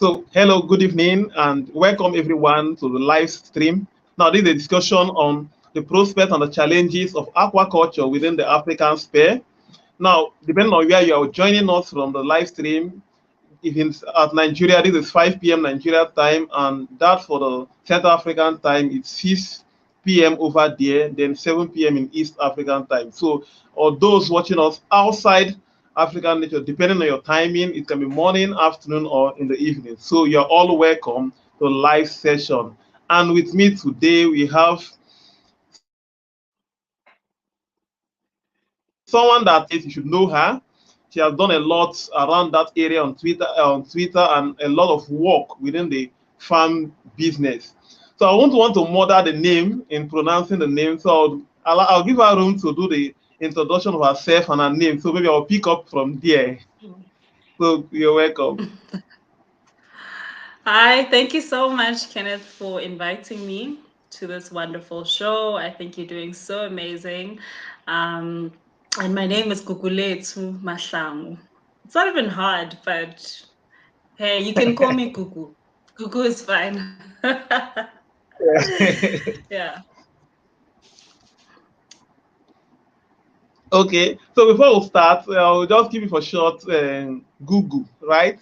So, hello, good evening, and welcome everyone to the live stream. Now, this is a discussion on the prospects and the challenges of aquaculture within the African sphere. Now, depending on where you are joining us from the live stream, if it's at Nigeria, this is 5 p.m. Nigeria time, and that for the Central African time, it's 6 p.m. over there, then 7 p.m. in East African time. So, or those watching us outside African nature, depending on your timing, it can be morning, afternoon, or in the evening. So, you're all welcome to live session. And with me today, we have someone that is, you should know her. She has done a lot around that area on Twitter, and a lot of work within the farm business. So I won't want to murder the name in pronouncing the name. So I'll give her room to do the introduction of herself and her name. So maybe I'll pick up from there. So you're welcome. Hi, thank you so much, Kenneth, for inviting me to this wonderful show. I think you're doing so amazing. Um, and my name is Kukuletsu Mashangu. It's not even hard, but hey, you can call me Kuku. Kuku is fine. Yeah. Okay. So before we start, I'll just give you for short Google, right?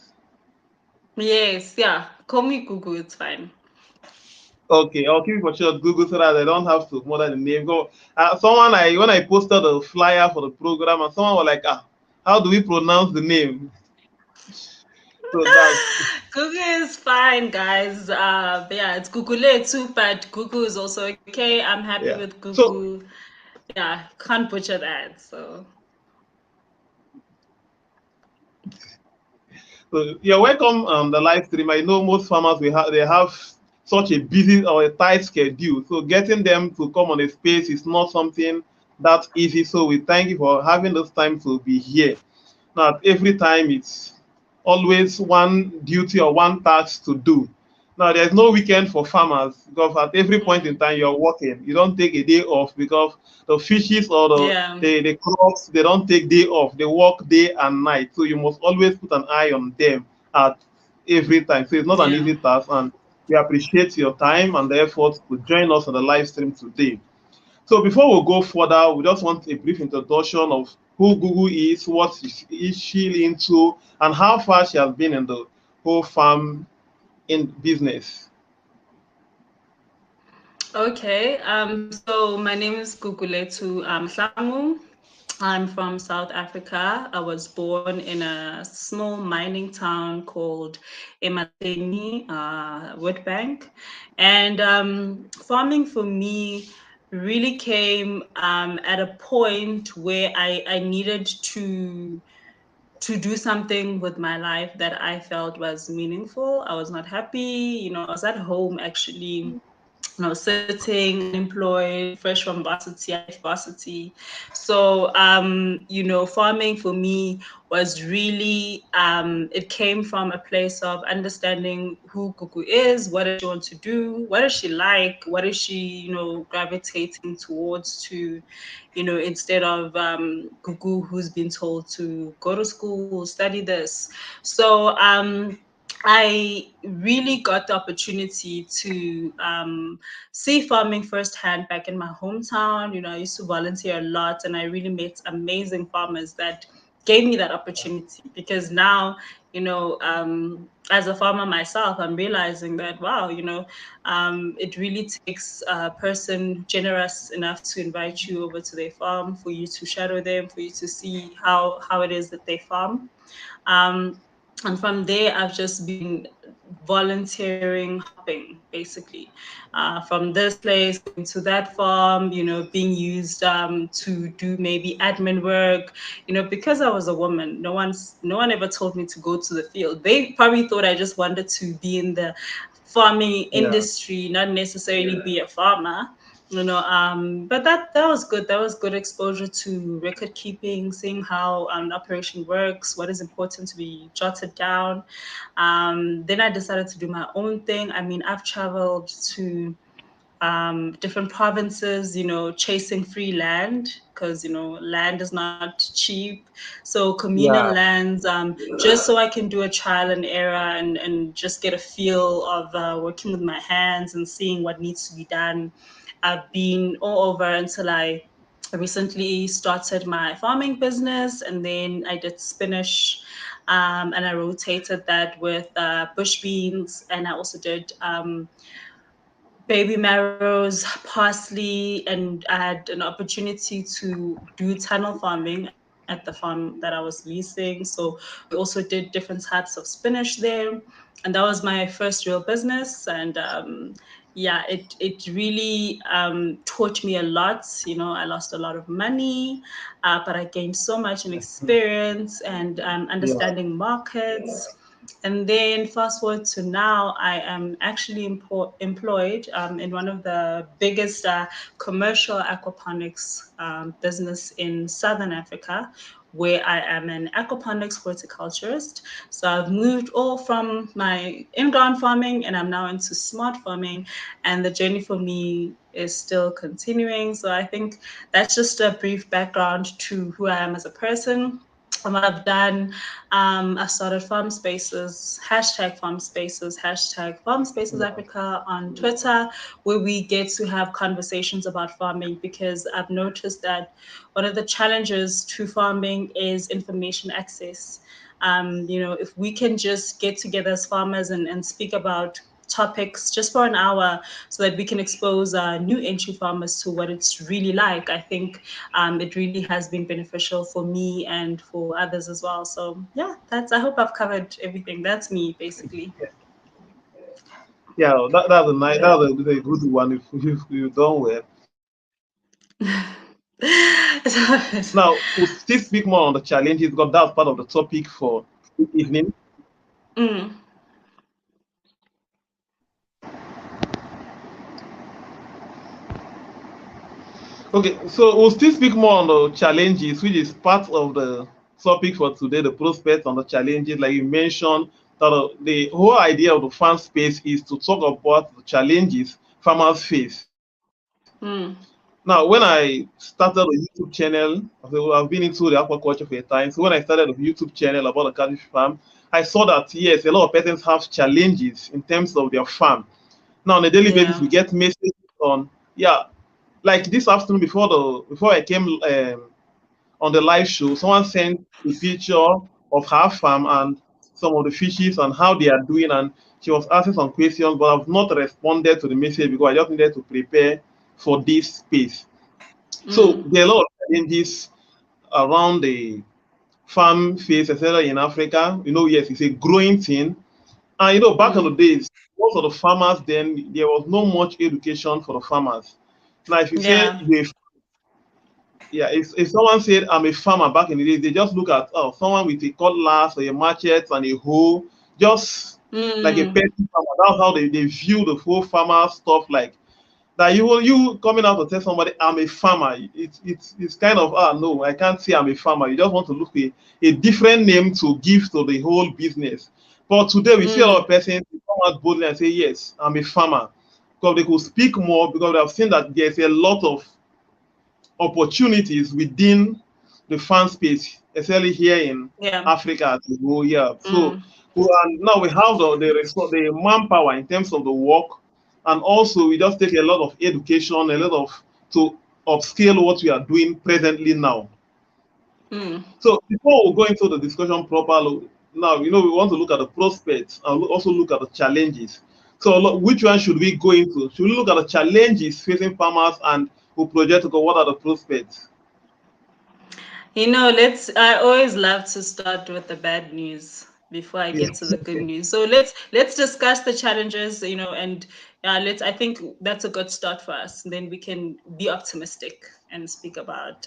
Yes, yeah. Call me Kuku, it's fine. Okay, I'll keep it for short Google so that I don't have to murder the name. Go. Someone I when I posted the flyer for the program, and someone was like, how do we pronounce the name? So that's Kuku is fine, guys. Yeah, it's Kukule too, but Kuku is also okay. I'm happy yeah. with So, Kuku. Yeah, can't butcher that. So so you're welcome on the live stream. I know most farmers they have such a busy or a tight schedule, so getting them to come on a space is not something that easy. So we thank you for having this time to be here. Now, every time it's always one duty or one task to do. Now, there's no weekend for farmers because at every point in time you're working. You don't take a day off because the fishes or yeah, the crops, they don't take day off. They work day and night. So you must always put an eye on them at every time. So it's not an yeah. easy task. And we appreciate your time and the effort to join us on the live stream today. So before we go further, we just want a brief introduction of who Google is, what is she into, and how far she has been in the whole farm in business. Okay. So my name is Kukuletu Shangu. I'm from South Africa. I was born in a small mining town called Emateni, Witbank. And farming for me really came at a point where I needed to do something with my life that I felt was meaningful. I was not happy. I was at home actually, sitting unemployed, fresh from varsity. I left varsity. So, farming for me was really, it came from a place of understanding who Kuku is, what does she want to do, what does she like, what is she, gravitating towards to, instead of Kuku who's been told to go to school, study this. So, I really got the opportunity to see farming firsthand back in my hometown. I used to volunteer a lot, and I really met amazing farmers that gave me that opportunity. Because now, as a farmer myself, I'm realizing that wow, it really takes a person generous enough to invite you over to their farm for you to shadow them, for you to see how it is that they farm. Um, and from there, I've just been volunteering, hopping basically, from this place going to that farm, being used to do maybe admin work, because I was a woman. No one ever told me to go to the field. They probably thought I just wanted to be in the farming Yeah. industry, not necessarily be a farmer. But that was good. That was good exposure to record keeping, seeing how an operation works, what is important to be jotted down. Then I decided to do my own thing. I mean, I've traveled to different provinces, chasing free land because, land is not cheap. So communal Yeah. lands, just so I can do a trial and error and just get a feel of working with my hands and seeing what needs to be done. I've been all over until I recently started my farming business, and then I did spinach, and I rotated that with bush beans, and I also did baby marrows, parsley, and I had an opportunity to do tunnel farming at the farm that I was leasing. So we also did different types of spinach there, and that was my first real business. And yeah, it really taught me a lot. I lost a lot of money, but I gained so much in experience and Yeah. understanding markets. And then fast forward to now, I am actually employed in one of the biggest commercial aquaponics business in Southern Africa, where I am an aquaponics horticulturist. So I've moved all from my in-ground farming and I'm now into smart farming, and the journey for me is still continuing. So I think that's just a brief background to who I am as a person and what I've done. I've started farm spaces, hashtag farm spaces Africa on Twitter, where we get to have conversations about farming, because I've noticed that one of the challenges to farming is information access. If we can just get together as farmers and speak about topics just for an hour so that we can expose new entry farmers to what it's really like. I think it really has been beneficial for me and for others as well. So yeah, I hope I've covered everything. That's me basically. Yeah, that's a good one if you've done well. Now, we'll still speak more on the challenges because that's part of the topic for this evening. Mm, Okay, so we'll still speak more on the challenges, which is part of the topic for today, the prospects and the challenges. Like you mentioned, that the whole idea of the farm space is to talk about the challenges farmers face. mm, Now, when I started a YouTube channel, so I've been into the aquaculture for a time. So when I started a YouTube channel about the catfish farm, I saw that yes, a lot of persons have challenges in terms of their farm. Now, on a daily basis, yeah. we get messages on, yeah, like this afternoon before I came on the live show, someone sent a picture of her farm and some of the fishes and how they are doing, and she was asking some questions, but I've not responded to the message because I just needed to prepare for this space. So Mm, there are a lot of challenges around the farm phase, especially in Africa. Yes, it's a growing thing. And back in the mm, days, most of the farmers then there was no much education for the farmers. Now, if you say yeah. yeah, if someone said I'm a farmer back in the days, they just look at someone with a cutlass or a machete and a hoe, just like a Mm, petty farmer. That's how they view the whole farmer stuff like that. You coming out to tell somebody I'm a farmer, it's kind of no, I can't say I'm a farmer. You just want to look a different name to give to the whole business. But today we see a lot of mm, persons come out boldly and say yes, I'm a farmer, because they could speak more because they have seen that there's a lot of opportunities within the fan space, especially here in yeah. Africa as a whole. Yeah. So Mm, now we have the manpower in terms of the work, and also we just take a lot of education, a lot of to upscale what we are doing presently now. mm. So before we go into the discussion properly, now we want to look at the prospects and also look at the challenges. So which one should we go into? Should we look at the challenges facing farmers and we project to go what are the prospects? I always love to start with the bad news before I Yeah. get to the good news. So let's discuss the challenges, and I think that's a good start for us. And then we can be optimistic and speak about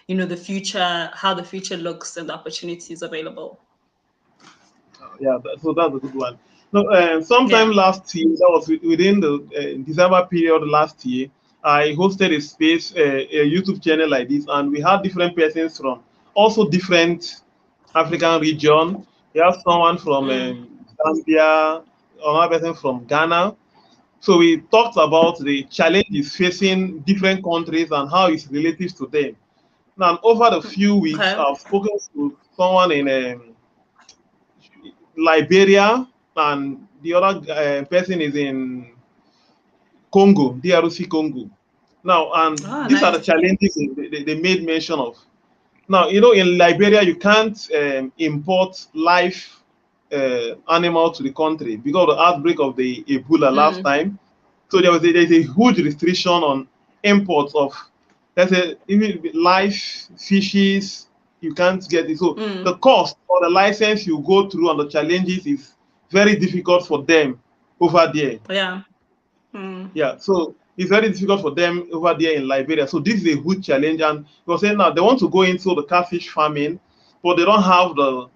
the future, how the future looks and the opportunities available. Yeah, so that's a good one. No, sometime Yeah. last year, that was within the December period last year, I hosted a space, a YouTube channel like this, and we had different persons from also different African region. We have someone from Mm, Zambia, another person from Ghana. So we talked about the challenges facing different countries and how it's relative to them. Now, over the few weeks, Okay. I've spoken to someone in Liberia, and the other person is in Congo, DRC Congo. Now, and Oh, these are the nice. challenges they made mention of. Now, in Liberia, you can't import live animal to the country because of the outbreak of the Ebola last Mm, time. So there's a huge restriction on imports of, let's say, even live fishes. You can't get it. So mm, the cost or the license you go through and the challenges is very difficult for them over there. yeah. Mm, Yeah, so it's very difficult for them over there in Liberia. So this is a huge challenge. And you're saying now they want to go into the catfish farming, but they don't have the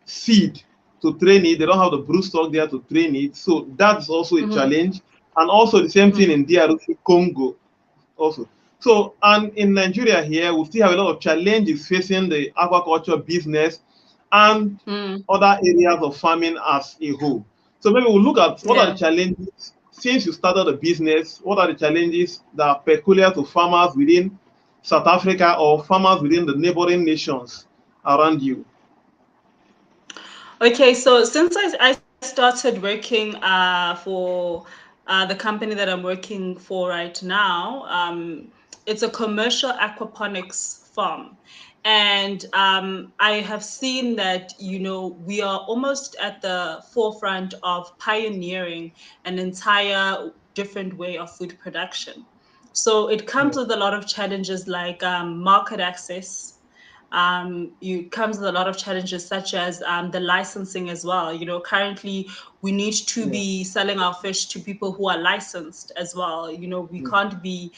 seed to train it. They don't have the broodstock there to train it. So that's also a mm-hmm, challenge. And also the same thing mm, in DRC Congo also. So, and in Nigeria here, we still have a lot of challenges facing the aquaculture business and mm. other areas of farming as a whole. So maybe we'll look at what are the Yeah. challenges since you started the business, what are the challenges that are peculiar to farmers within South Africa or farmers within the neighboring nations around you? Okay, so since I started working for the company that I'm working for right now, it's a commercial aquaponics farm. And I have seen that, we are almost at the forefront of pioneering an entire different way of food production. So it Yeah. comes with a lot of challenges like market access. It comes with a lot of challenges such as the licensing as well. Currently we need to Yeah. be selling our fish to people who are licensed as well. We Mm. can't be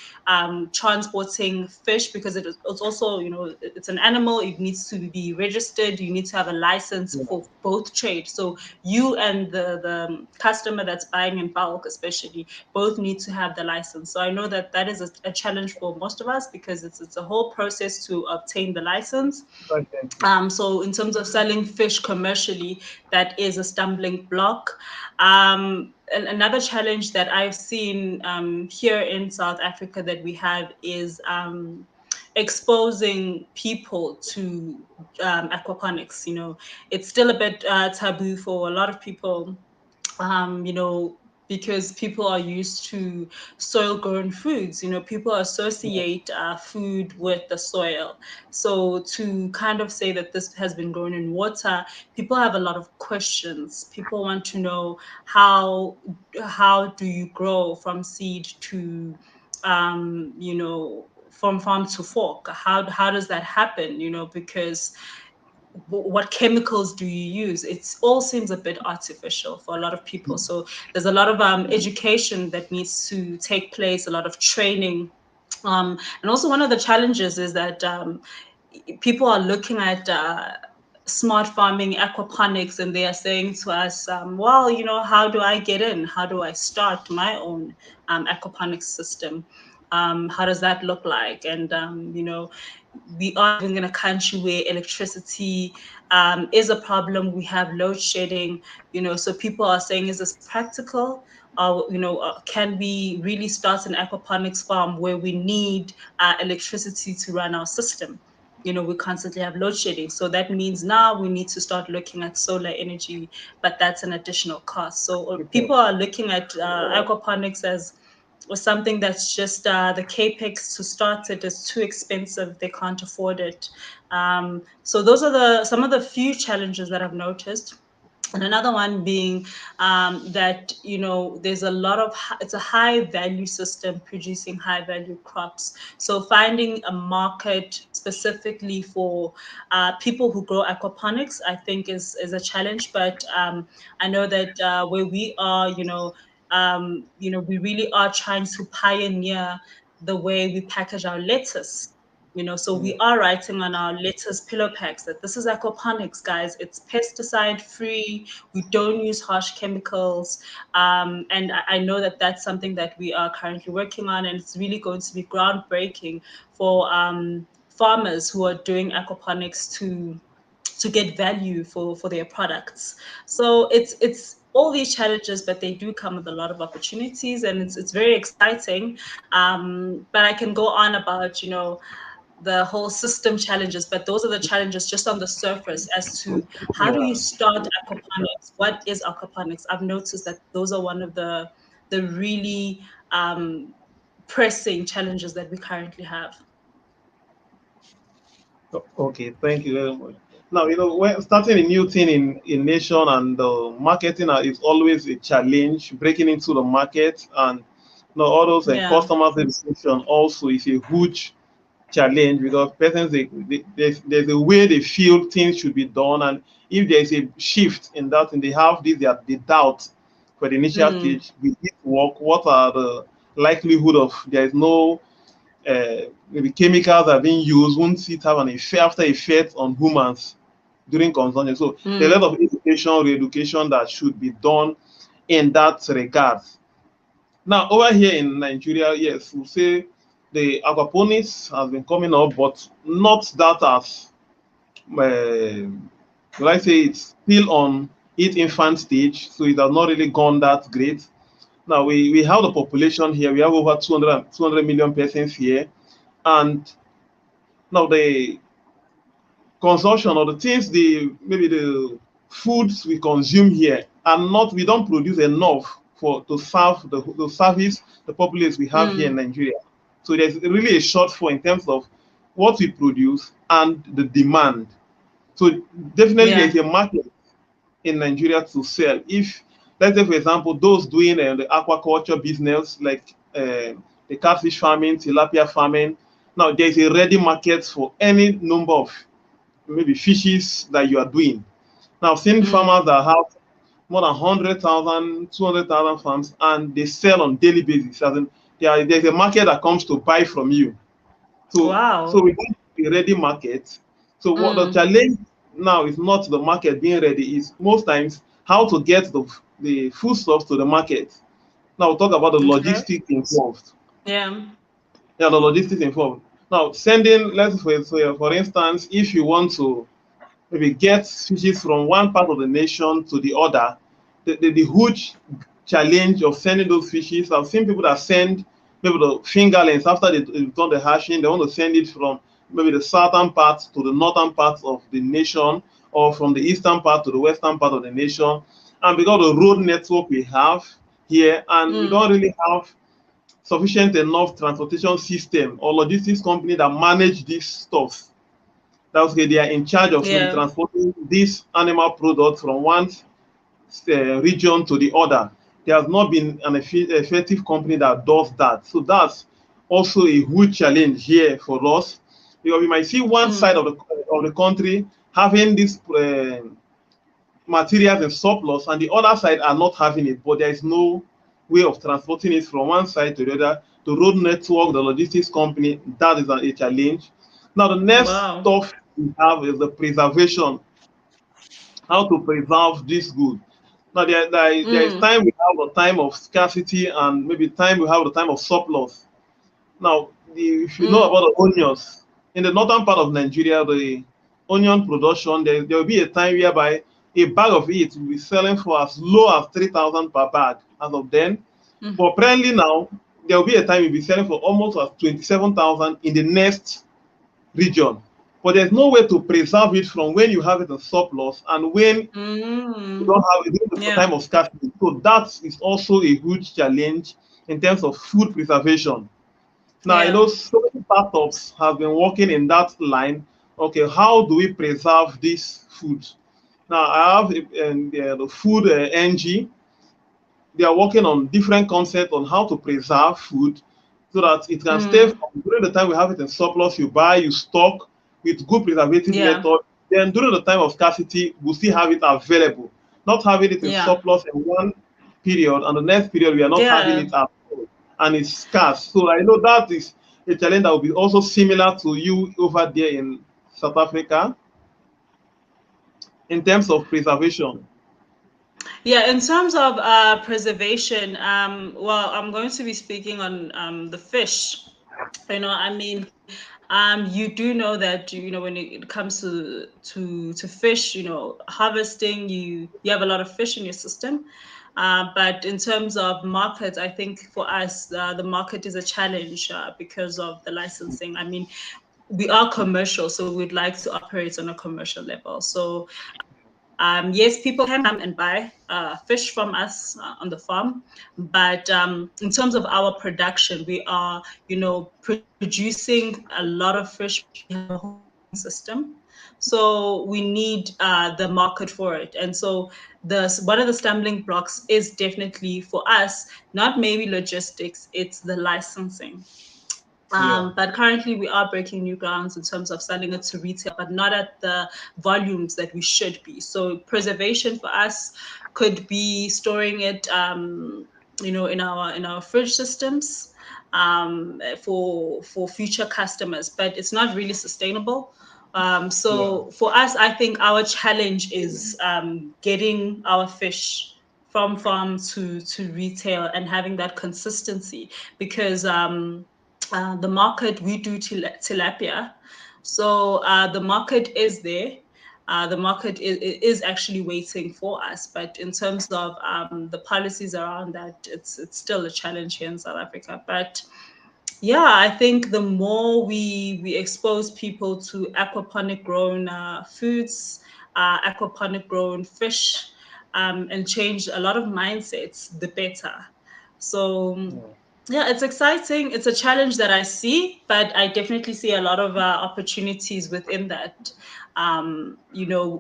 transporting fish because it's also, it's an animal. It needs to be registered. You need to have a license Yeah. for both trade. So you and the customer that's buying in bulk, especially, both need to have the license. So I know that that is a challenge for most of us because it's a whole process to obtain the license. Okay. So in terms of selling fish commercially, that is a stumbling block. And another challenge that I've seen here in South Africa that we have is exposing people to aquaponics. It's still a bit taboo for a lot of people, um, you know, because people are used to soil grown foods. People Yeah. associate food with the soil. So to kind of say that this has been grown in water, people have a lot of questions. People want to know how do you grow from seed to from farm to fork? How does that happen? Because what chemicals do you use? It all seems a bit artificial for a lot of people. So there's a lot of education that needs to take place, a lot of training. And also one of the challenges is that people are looking at smart farming, aquaponics, and they are saying to us, well, how do I get in? How do I start my own aquaponics system? How does that look like? And we are living in a country where electricity is a problem. We have load shedding, so people are saying, is this practical? Can we really start an aquaponics farm where we need electricity to run our system? We constantly have load shedding. So that means now we need to start looking at solar energy, but that's an additional cost. So Okay. people are looking at aquaponics as or something that's just the capex to start it is too expensive. They can't afford it. So those are some of the few challenges that I've noticed. And another one being that there's a lot of it's a high value system producing high value crops. So finding a market specifically for people who grow aquaponics, I think is a challenge. But I know that where we are, we really are trying to pioneer the way we package our lettuce. So Yeah. we are writing on our lettuce pillow packs that this is aquaponics, guys. It's pesticide free. We don't use harsh chemicals. And I know that that's something that we are currently working on, and it's really going to be groundbreaking for farmers who are doing aquaponics to get value for their products. So it's all these challenges, but they do come with a lot of opportunities, and it's very exciting. But I can go on about, the whole system challenges, but those are the challenges just on the surface as to how do you Yeah. start aquaponics? What is aquaponics? I've noticed that those are one of the really pressing challenges that we currently have. Okay, thank you very much. Now, when starting a new thing in nation and marketing is always a challenge. Breaking into the market and all those Yeah. customer satisfaction also is a huge challenge because persons there's a way they feel things should be done, and if there is a shift in that, and they have this they doubt for the initial Mm, stage, will it work? What are the likelihood of there is no maybe chemicals are being used, won't it have an effect after effect on humans during consumption? So there's a mm, lot of education, re-education that should be done in that regard. Now, over here in Nigeria, yes, we say the aquaponics has been coming up, but not that as, will I say, it's still on its infant stage, so it has not really gone that great. Now, we have the population here, we have over 200 million persons here, and now the consumption or the things, maybe the foods we consume here are not, we don't produce enough for to serve the service the populace we have here in mm. Nigeria. So there's really a shortfall in terms of what we produce and the demand. So definitely Yeah. there's a market in Nigeria to sell. If, let's say, for example, those doing the aquaculture business, like the catfish farming, tilapia farming, now there's a ready market for any number of maybe fishes that you are doing. Now, I've seen Mm. farmers that have more than 100,000, 200,000 farms, and they sell on daily basis. As in, there's a market that comes to buy from you. So Wow. we need a ready market. So what the Mm. challenge now is not the market being ready, is most times how to get the foodstuffs to the market. Now we'll talk about the Okay. logistics involved. Yeah. Yeah, the logistics involved. Now sending, let's for instance, if you want to maybe get fishes from one part of the nation to the other, the huge challenge of sending those fishes. I've seen people that send maybe the fingerlings after they've done the hatching, they want to send it from maybe the southern part to the northern part of the nation, or from the eastern part to the western part of the nation. And because of the road network we have here, and we don't Mm. really have sufficient enough transportation system or logistics company that manage these stuff, that's okay, they are in charge of maybe Yeah. transporting this animal product from one region to the other. There has not been an effective company that does that. So that's also a huge challenge here for us, because we might see one side Mm. of the country having these materials in surplus, and the other side are not having it, but there is no way of transporting it from one side to the other. The road network, the logistics company, that is a challenge. Now, the next Wow. stuff we have is the preservation, how to preserve this good. Now, there is Mm. time we have the time of scarcity, and maybe time we have the time of surplus. Now, if you know Mm. about the onions, in the northern part of Nigeria, the onion production, there will be a time whereby a bag of it will be selling for as low as 3,000 per bag as of then. Mm. But apparently now, there will be a time you'll be selling for almost as 27,000 in the next region. But there's no way to preserve it from when you have it in surplus and when you Mm. don't have it during the Yeah. time of scarcity. So that is also a huge challenge in terms of food preservation. Now, I know Yeah. so many startups have been working in that line. Okay, how do we preserve this food? Now, I have the food NG. They are working on different concepts on how to preserve food so that it can stay Mm. from during the time we have it in surplus, you buy, you stock with good preservative Yeah. method. Then during the time of scarcity, we still have it available. Not having it in Yeah. surplus in one period, and the next period we are not having Yeah. it at all, and it's scarce. So I know that is a challenge that will be also similar to you over there in South Africa in terms of preservation. Yeah, in terms of preservation, well, I'm going to be speaking on the fish. I mean, You do know that, when it comes to fish, harvesting, you have a lot of fish in your system. But in terms of markets, I think for us, the market is a challenge because of the licensing. I mean, we are commercial, so we'd like to operate on a commercial level. So yes, people can come and buy fish from us on the farm, but in terms of our production, we are, producing a lot of fish. We have a whole system, so we need the market for it. And so one of the stumbling blocks is definitely for us, not maybe logistics, it's the licensing. Yeah. But currently we are breaking new grounds in terms of selling it to retail, but not at the volumes that we should be. So preservation for us could be storing it, in our fridge systems for future customers, but it's not really sustainable. Yeah. So for us, I think our challenge is getting our fish from farm to retail and having that consistency, because the market, we do tilapia. So the market is there. The market is actually waiting for us. But in terms of the policies around that, it's still a challenge here in South Africa. But yeah, I think the more we expose people to aquaponic grown foods, aquaponic grown fish, and change a lot of mindsets, the better. So Yeah. yeah, it's exciting. It's a challenge that I see, but I definitely see a lot of opportunities within that.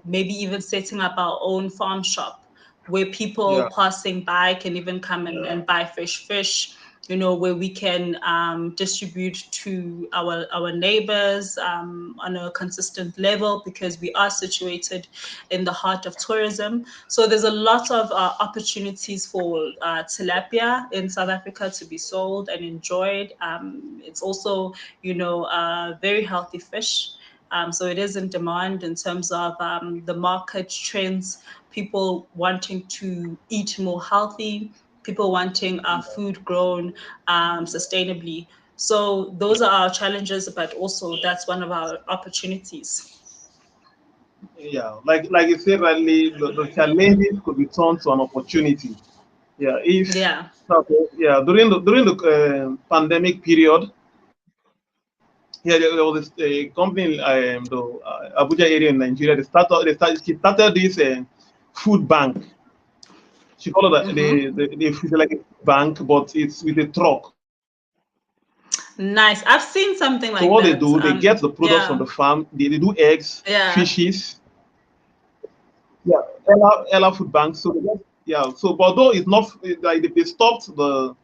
Maybe even setting up our own farm shop where Yeah. people passing by can even come and buy fresh fish, where we can distribute to our neighbors on a consistent level, because we are situated in the heart of tourism. So there's a lot of opportunities for tilapia in South Africa to be sold and enjoyed. It's also, a very healthy fish. So it is in demand in terms of the market trends, people wanting to eat more healthy, people wanting our food grown sustainably. So those are our challenges, but also that's one of our opportunities. Yeah. Like you said rightly, the challenges could be turned to an opportunity. Yeah. If Yeah. okay, yeah, during the pandemic period, yeah, there was a company in the Abuja area in Nigeria. She started this food bank. She called it Mm-hmm. it's like a bank, but it's with a truck. Nice. I've seen So something what they like do, that. they get the products from the Yeah. farm. They do eggs, Yeah. fishes. Yeah, Ella Food Bank. So they get, yeah. So but though it's not like they stopped the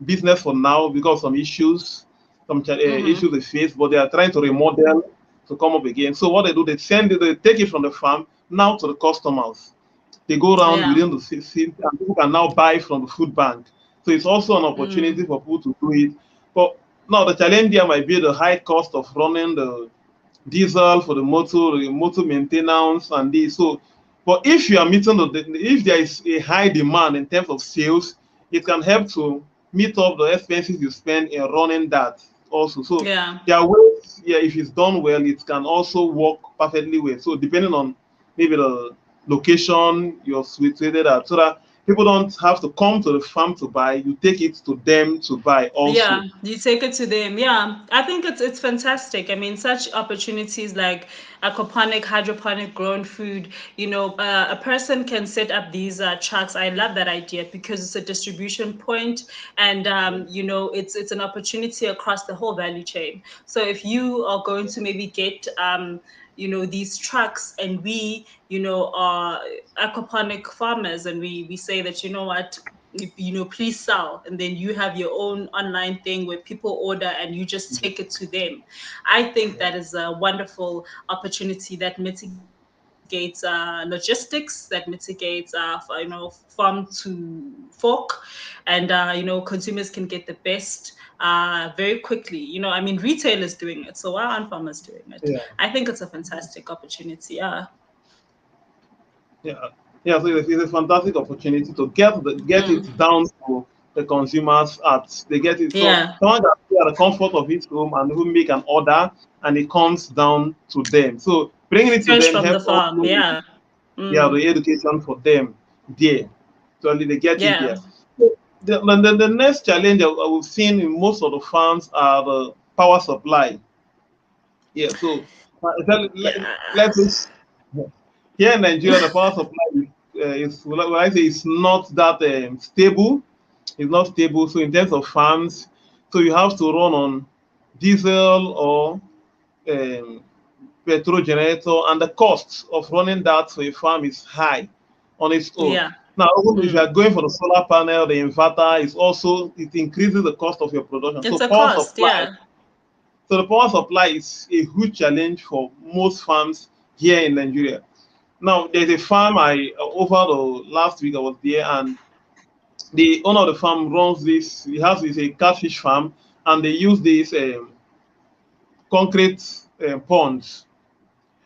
business for now because some issues, Mm-hmm. issues they face. But they are trying to remodel to come up again. So what they do, they take it from the farm now to the customers. They go around Yeah. within the city and people can now buy from the food bank. So it's also an Mm. opportunity for people to do it. But now the challenge here might be the high cost of running the diesel for the motor maintenance and this. So, but if you are meeting if there is a high demand in terms of sales, it can help to meet up the expenses you spend in running that also. So Yeah. there are ways, yeah, if it's done well, it can also work perfectly well. So depending on maybe the location you're situated at, so that people don't have to come to the farm to buy, you take it to them to buy Yeah, also. you take it to them. Yeah, I think it's fantastic. I mean, such opportunities like aquaponic, hydroponic grown food. A person can set up these trucks. I love that idea because it's a distribution point, and it's an opportunity across the whole value chain. So if you are going to maybe get these trucks, and we are aquaponic farmers, and we say that, what, please sell, and then you have your own online thing where people order and you just take it to them. I think that is a wonderful opportunity that mitigates logistics, that mitigates farm to fork, and consumers can get the best very quickly. I mean, retailers doing it, so why aren't farmers doing it? Yeah. I think it's a fantastic opportunity. Yeah. Yeah, yeah. So it's a fantastic opportunity to get it Mm. down to the consumers at. They get it. So Yeah. someone can stay at the comfort of his home and even make an order, and it comes down to them. So bringing it to Fresh them from the helps farm. also with, Yeah. yeah, Mm. the education for them there. So only they get it Yeah. there. So the next challenge I we've seen in most of the farms are the power supply. Yeah, so Yeah. let's just, here in Nigeria, the power supply well, I say it's not that stable. It's not stable. So in terms of farms, so you have to run on diesel or um, petrol generator, and the cost of running that for a farm is high on its own. Yeah. Now, even if you are Mm. going for the solar panel, the inverter is also, it increases the cost of your production. It's So a power cost. supply, Yeah. so the power supply is a huge challenge for most farms here in Nigeria. Now, there's a farm I over the last week I was there, and the owner of the farm runs this. He has this a catfish farm, and they use these concrete ponds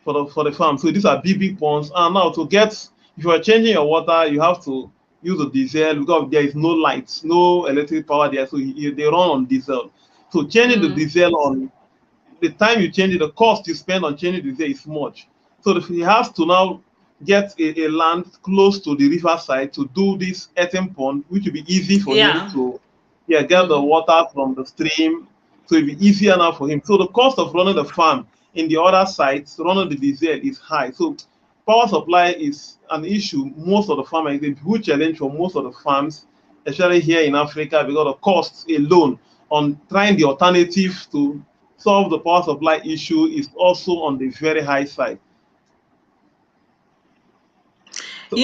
for the farm. So these are big ponds. And now to get, if you are changing your water, you have to use the diesel because there is no lights, no electric power there. So they run on diesel. So changing the Mm. diesel on the time you change it, the cost you spend on changing the diesel is much. So if he has to now get a land close to the riverside to do this earthen pond, which will be easy for him Yeah. to, yeah, get the Mm. water from the stream. So it'll be easier now for him. So the cost of running the farm in the other sites, running the diesel is high. So power supply is an issue. Most of the farmers, it's a huge challenge for most of the farms, especially here in Africa, because the costs alone on trying the alternative to solve the power supply issue is also on the very high side. So,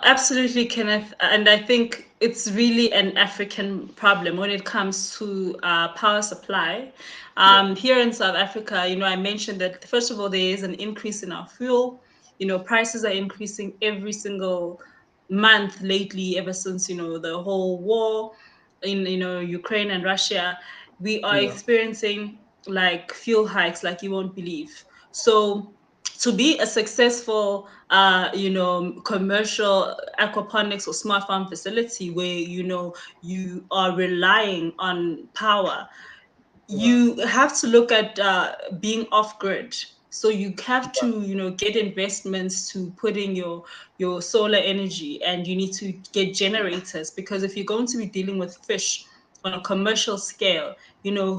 Absolutely, Kenneth. And I think it's really an African problem when it comes to power supply. yeah, Here in South Africa, I mentioned that, first of all, there is an increase in our fuel. Prices are increasing every single month lately, ever since, the whole war in, Ukraine and Russia. We are yeah, experiencing like fuel hikes like you won't believe. So to be a successful commercial aquaponics or smart farm facility where you are relying on power, yeah, you have to look at being off grid. So you have yeah, to get investments to put in your solar energy, and you need to get generators, because if you're going to be dealing with fish on a commercial scale,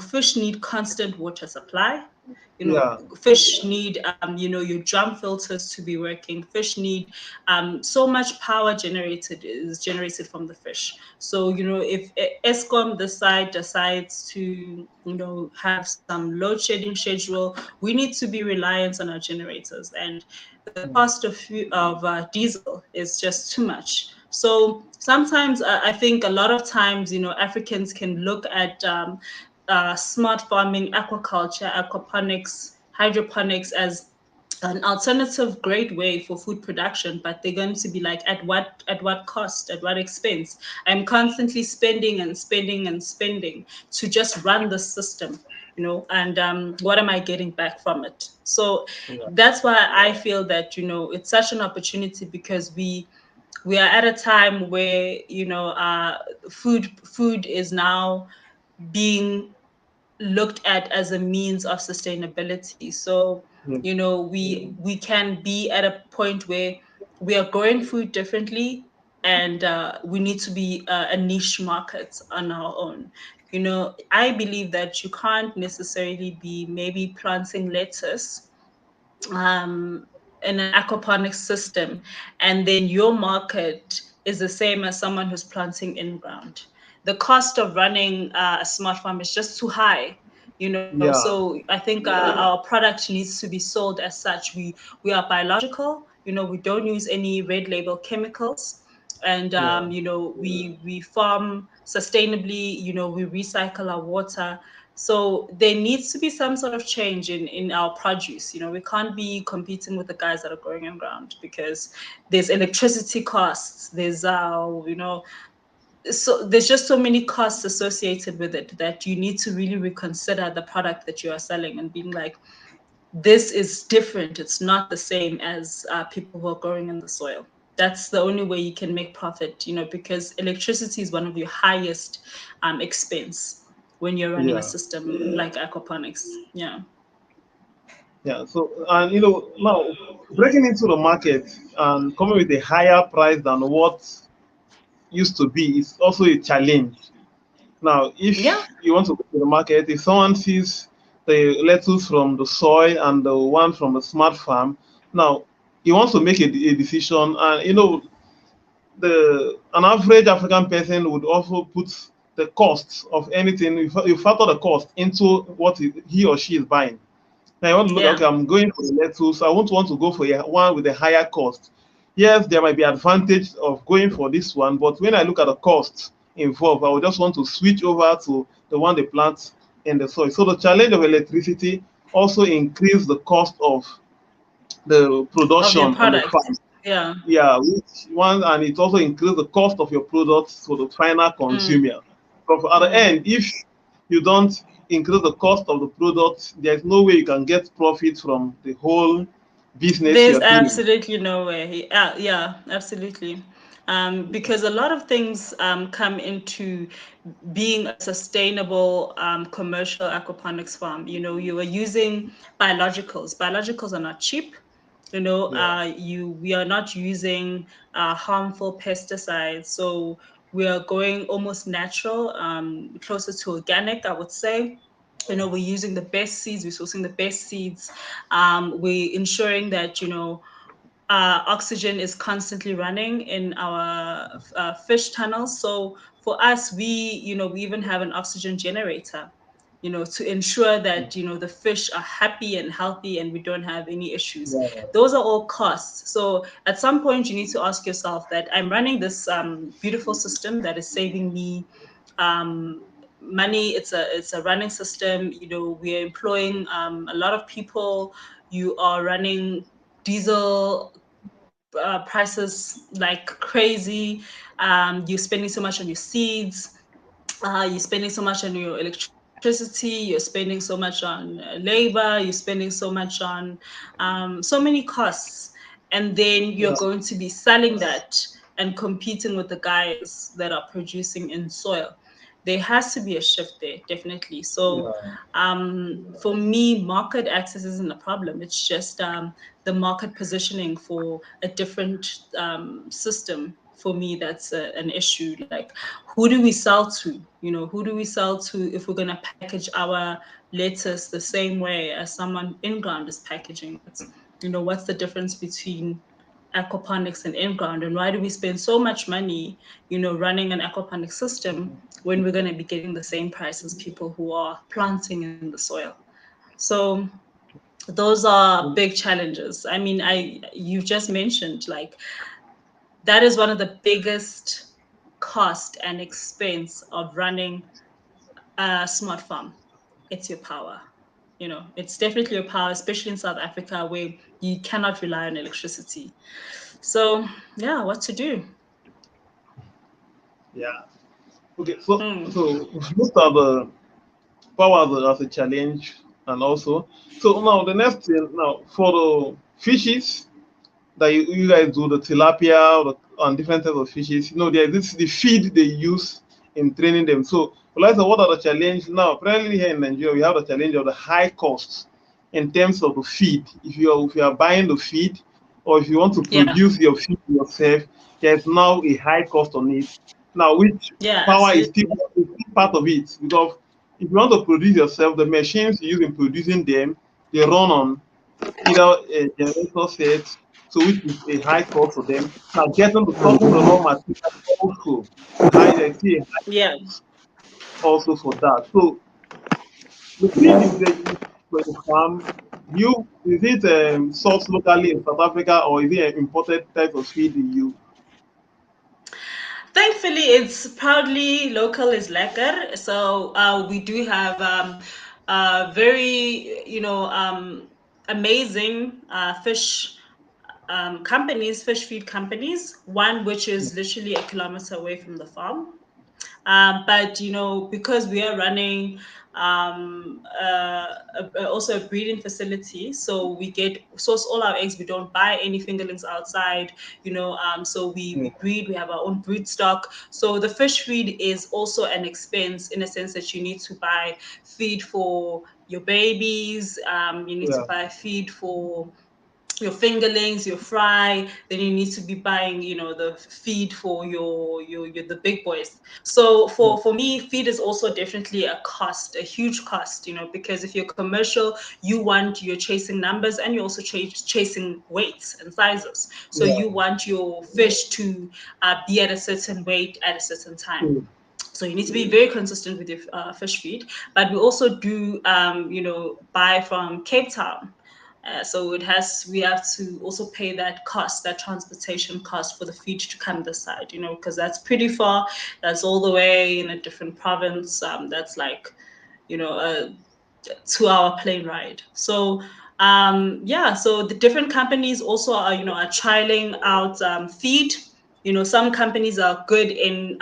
fish need constant water supply. yeah, Fish need your drum filters to be working. Fish need so much power generated from the fish. So if ESCOM decides to have some load shedding schedule, we need to be reliant on our generators, and the cost of diesel is just too much. So sometimes I think a lot of times Africans can look at smart farming, aquaculture, aquaponics, hydroponics as an alternative great way for food production, but they're going to be like, at what cost, at what expense? I'm constantly spending and spending and spending to just run the system, and what am I getting back from it? So yeah, that's why I feel that it's such an opportunity, because we are at a time where food is now being looked at as a means of sustainability. So, yeah, we can be at a point where we are growing food differently, and we need to be a niche market on our own. I believe that you can't necessarily be maybe planting lettuce um, in an aquaponics system, and then your market is the same as someone who's planting in ground. The cost of running a smart farm is just too high. yeah, So I think our product needs to be sold as such. We are biological. We don't use any red label chemicals, and yeah, we farm sustainably. We recycle our water. So there needs to be some sort of change in our produce. We can't be competing with the guys that are growing in ground, because there's electricity costs. There's so there's just so many costs associated with it, that you need to really reconsider the product that you are selling, and being like, this is different. It's not the same as people who are growing in the soil. That's the only way you can make profit, because electricity is one of your highest expense when you're running a Yeah. system like aquaponics. Yeah. Yeah. So, and now breaking into the market and coming with a higher price than what used to be is also a challenge. Now, Yeah. if you want to go to the market, if someone sees the lettuce from the soil and the one from the smart farm, now he wants to make a decision, and the an average African person would also put the cost of anything. You factor the cost into what he or she is buying. Now you want to look at, Yeah. okay, I'm going for the lettuce. I won't want to go for one with a higher cost. Yes, there might be advantage of going for this one, but when I look at the cost involved, I would just want to switch over to the one they plant in the soil. So the challenge of electricity also increase the cost of the Of your production on the product. farm. Yeah. Yeah, which one, and it also increase the cost of your products for the final Mm. consumer. Because at the Mm. end, if you don't increase the cost of the product, there's no way you can get profit from the whole business There's you're doing. absolutely no way. Yeah, absolutely. Because a lot of things come into being a sustainable commercial aquaponics farm. You are using biologicals. Biologicals are not cheap. Yeah, We are not using harmful pesticides. So we are going almost natural, closer to organic, I would say. We're using the best seeds, we're sourcing the best seeds. We're ensuring that, oxygen is constantly running in our fish tunnels. So for us, we even have an oxygen generator, to ensure that, the fish are happy and healthy and we don't have any issues. yeah, Those are all costs. So at some point, you need to ask yourself that I'm running this beautiful system that is saving me money. It's a running system. We are employing a lot of people. You are running diesel prices like crazy. You're spending so much on your seeds. You're spending so much on your electricity. You're spending so much on labor. You're spending so much on so many costs, and then you're yeah, going to be selling that and competing with the guys that are producing in soil. There has to be a shift there, definitely. So yeah, for me, market access isn't a problem. It's just the market positioning for a different system. For me, that's an issue. Like, who do we sell to? Who do we sell to if we're going to package our lettuce the same way as someone in ground is packaging it? What's the difference between aquaponics and in ground, and why do we spend so much money, running an aquaponic system when we're going to be getting the same price as people who are planting in the soil? So those are big challenges. I mean, you've just mentioned, like, that is one of the biggest cost and expense of running a smart farm. It's your power. It's definitely your power, especially in South Africa where you cannot rely on electricity. So yeah, what to do? yeah. Okay, so Hmm. we've looked at the power as a challenge, and also, so now the next thing, now for the fishes that you guys do, the tilapia and different types of fishes. There's the feed they use in training them. So, like, what are the challenges now? Apparently, here in Nigeria, we have the challenge of the high costs in terms of the feed. If you are buying the feed, or if you want to Yeah, produce your feed yourself, there's now a high cost on it. Now, which yeah, power absolutely. is still part of it, because if you want to produce yourself, the machines you use in producing them, they run on either a generator set, so which is a high cost for them. Now getting the sourcing the raw material also I see a high Yeah. cost also for that. So the feed you say you use for the farm, is it sourced locally in South Africa, or is it an imported type of feed you Thankfully, it's proudly local is lekker. So we do have very, amazing fish companies, fish feed companies. One which is literally a kilometer away from the farm. But because we are running also a breeding facility, so we source all our eggs. We don't buy any fingerlings outside, so we breed. We have our own breed stock. So the fish feed is also an expense, in a sense that you need to buy feed for your babies. You need to buy feed for your fingerlings, your fry. Then you need to be buying, the feed for your the big boys. So for me, feed is also definitely a cost, a huge cost, because if you're commercial, you're chasing numbers, and you're also chasing weights and sizes. So you want your fish to be at a certain weight at a certain time. So you need to be very consistent with your fish feed. But we also do, buy from Cape Town. So we have to also pay that cost, that transportation cost for the feed to come this side, because that's pretty far. That's all the way in a different province. That's like, a 2-hour plane ride. So so the different companies also are trialing out feed. Some companies are good in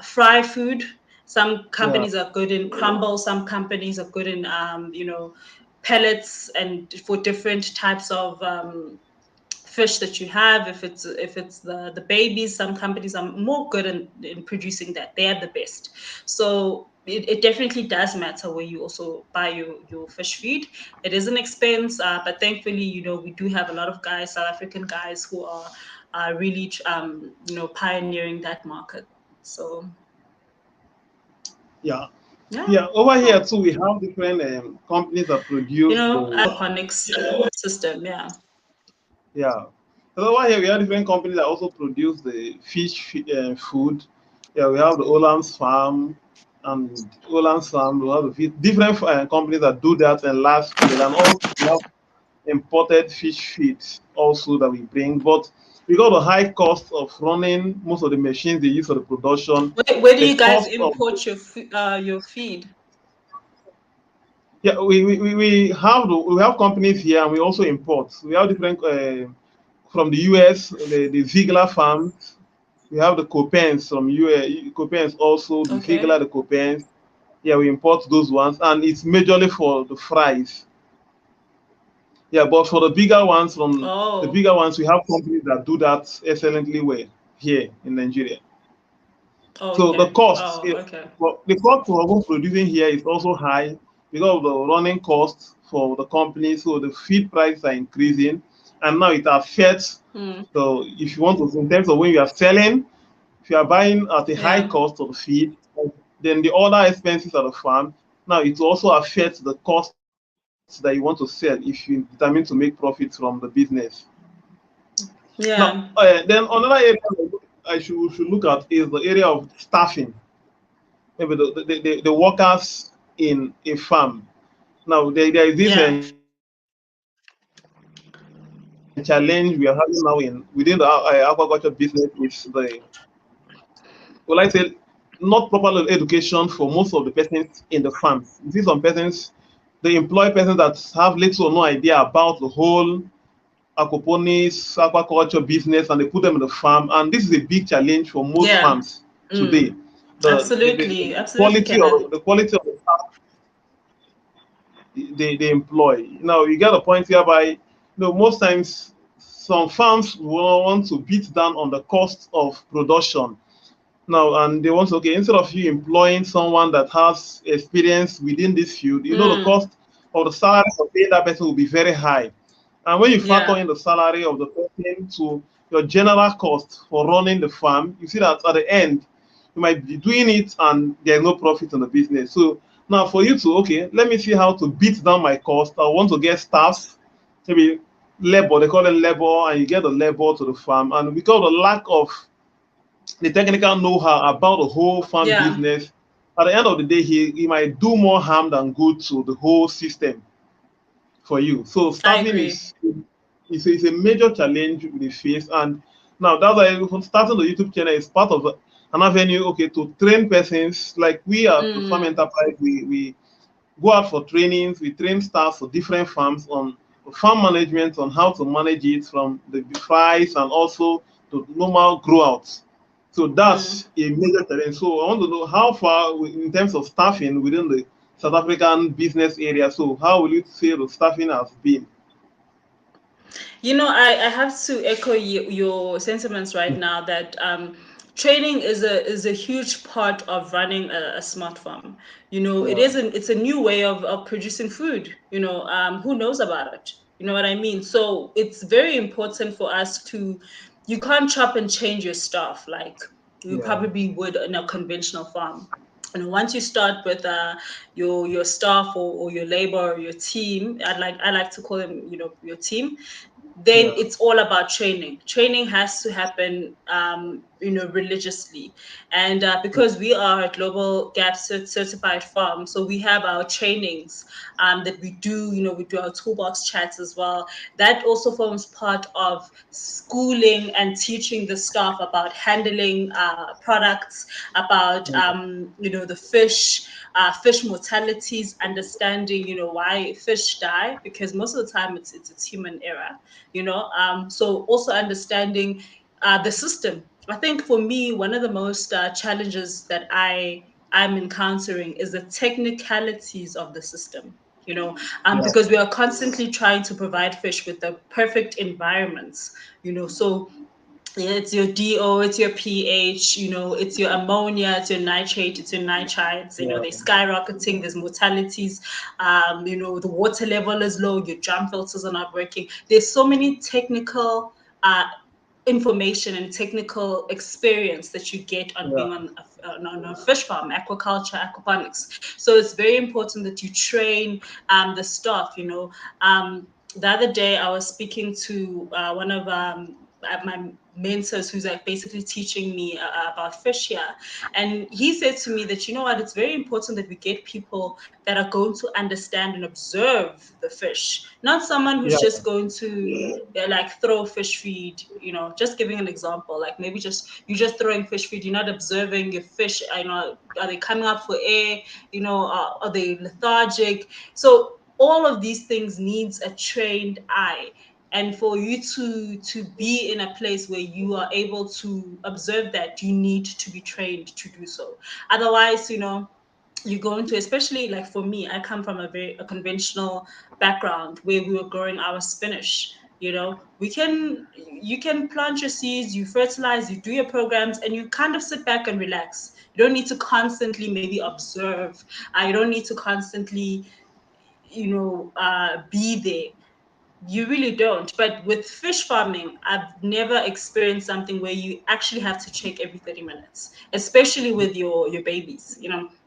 fry food. Some companies are good in crumble. Some companies are good in pellets, and for different types of fish that you have. If it's the babies, some companies are more good in producing that. They are the best. So it definitely does matter where you also buy your fish feed. It is an expense, but thankfully, we do have a lot of guys, South African guys, who are really pioneering that market. So over here too, we have different companies that produce aquaponics system. So over here we have different companies that also produce the fish food. We have the Olam's Farm and Olam's Farm. We have the different companies that do that in large scale, and also we have imported fish feeds also that we bring. But because of the high cost of running most of the machines they use for the production, where do the you guys cost import your feed? We have companies here, and we also import. We have different from the US, the Ziegler farms. We have the Copens from US, Copens also, the Ziegler, the Copens. We import those ones, and it's majorly for the fries. But for the bigger ones, we have companies that do that excellently well here in Nigeria. So the cost, the cost for producing here is also high because of the running costs for the company. So the feed prices are increasing, and now it affects. So if you want to, in terms of when you are selling, if you are buying at a high cost of the feed, then the other expenses of the farm, now it also affects the costs that you want to sell if you determine to make profits from the business. Now, then another area I should look at is the area of staffing. Maybe the workers in a farm. Now, there is this challenge we are having now within the aquaculture business is I say, not proper education for most of the persons in the farms. You see some persons, they employ persons that have little or no idea about the whole aquaponics, aquaculture business, and they put them in the farm. And this is a big challenge for most farms today. Absolutely, the quality of the staff they employ. Now you get a point whereby most times some farms will want to beat down on the cost of production. Now, and they want to, instead of you employing someone that has experience within this field, the cost of the salary of paying that person will be very high. And when you factor in the salary of the person to your general cost for running the farm, you see that at the end, you might be doing it and there's no profit in the business. So now for you to, let me see how to beat down my cost. I want to get staff, maybe labor, they call it labor, and you get the labor to the farm. And because of the lack of the technical know-how about the whole farm business, at the end of the day, he might do more harm than good to the whole system for you. So staffing is a major challenge we face. And now that's why starting the YouTube channel is part of an avenue, to train persons. Like we are the farm enterprise, we go out for trainings, we train staff for different farms on farm management, on how to manage it from the fries and also the normal grow outs. So that's a major challenge. So I want to know how far, in terms of staffing within the South African business area. So how will you say the staffing has been? I have to echo your sentiments right now that training is a huge part of running a smart farm. Yeah, It's a new way of producing food. Who knows about it? You know what I mean? So it's very important for us to. You can't chop and change your stuff like you yeah, probably would in a conventional farm. Once you start with your staff or your labor or your team, I like to call them your team, then yeah, it's all about training. Training has to happen, religiously. And because we are a global GAP certified farm, so we have our trainings that we do. We do our toolbox chats as well. That also forms part of schooling and teaching the staff about handling products, about yeah, the fish mortalities, understanding why fish die, because most of the time it's human error. So also understanding the system. I think for me, one of the most challenges that I'm encountering is the technicalities of the system. yeah, Because we are constantly trying to provide fish with the perfect environments. So yeah, it's your DO, it's your pH, it's your ammonia, it's your nitrate, it's your nitrites, yeah, they're skyrocketing, there's mortalities, the water level is low, your drum filters are not working. There's so many technical information and technical experience that you get on yeah, being on a fish farm, aquaculture, aquaponics. So it's very important that you train the staff. The other day I was speaking to one of my mentors who's like basically teaching me about fish here, and he said to me that what, it's very important that we get people that are going to understand and observe the fish, not someone yeah, who's just going to like throw fish feed. Just giving an example, like maybe you're just throwing fish feed, you're not observing your fish. Are they coming up for air? Are they lethargic? So all of these things needs a trained eye, and for you to be in a place where you are able to observe that, you need to be trained to do so. Otherwise, you go into, especially like for me, I come from a conventional background where we were growing our spinach. You can plant your seeds, you fertilize, you do your programs, and you kind of sit back and relax. You don't need to constantly maybe observe. You don't need to constantly be there. You really don't. But with fish farming, I've never experienced something where you actually have to check every 30 minutes, especially with your babies.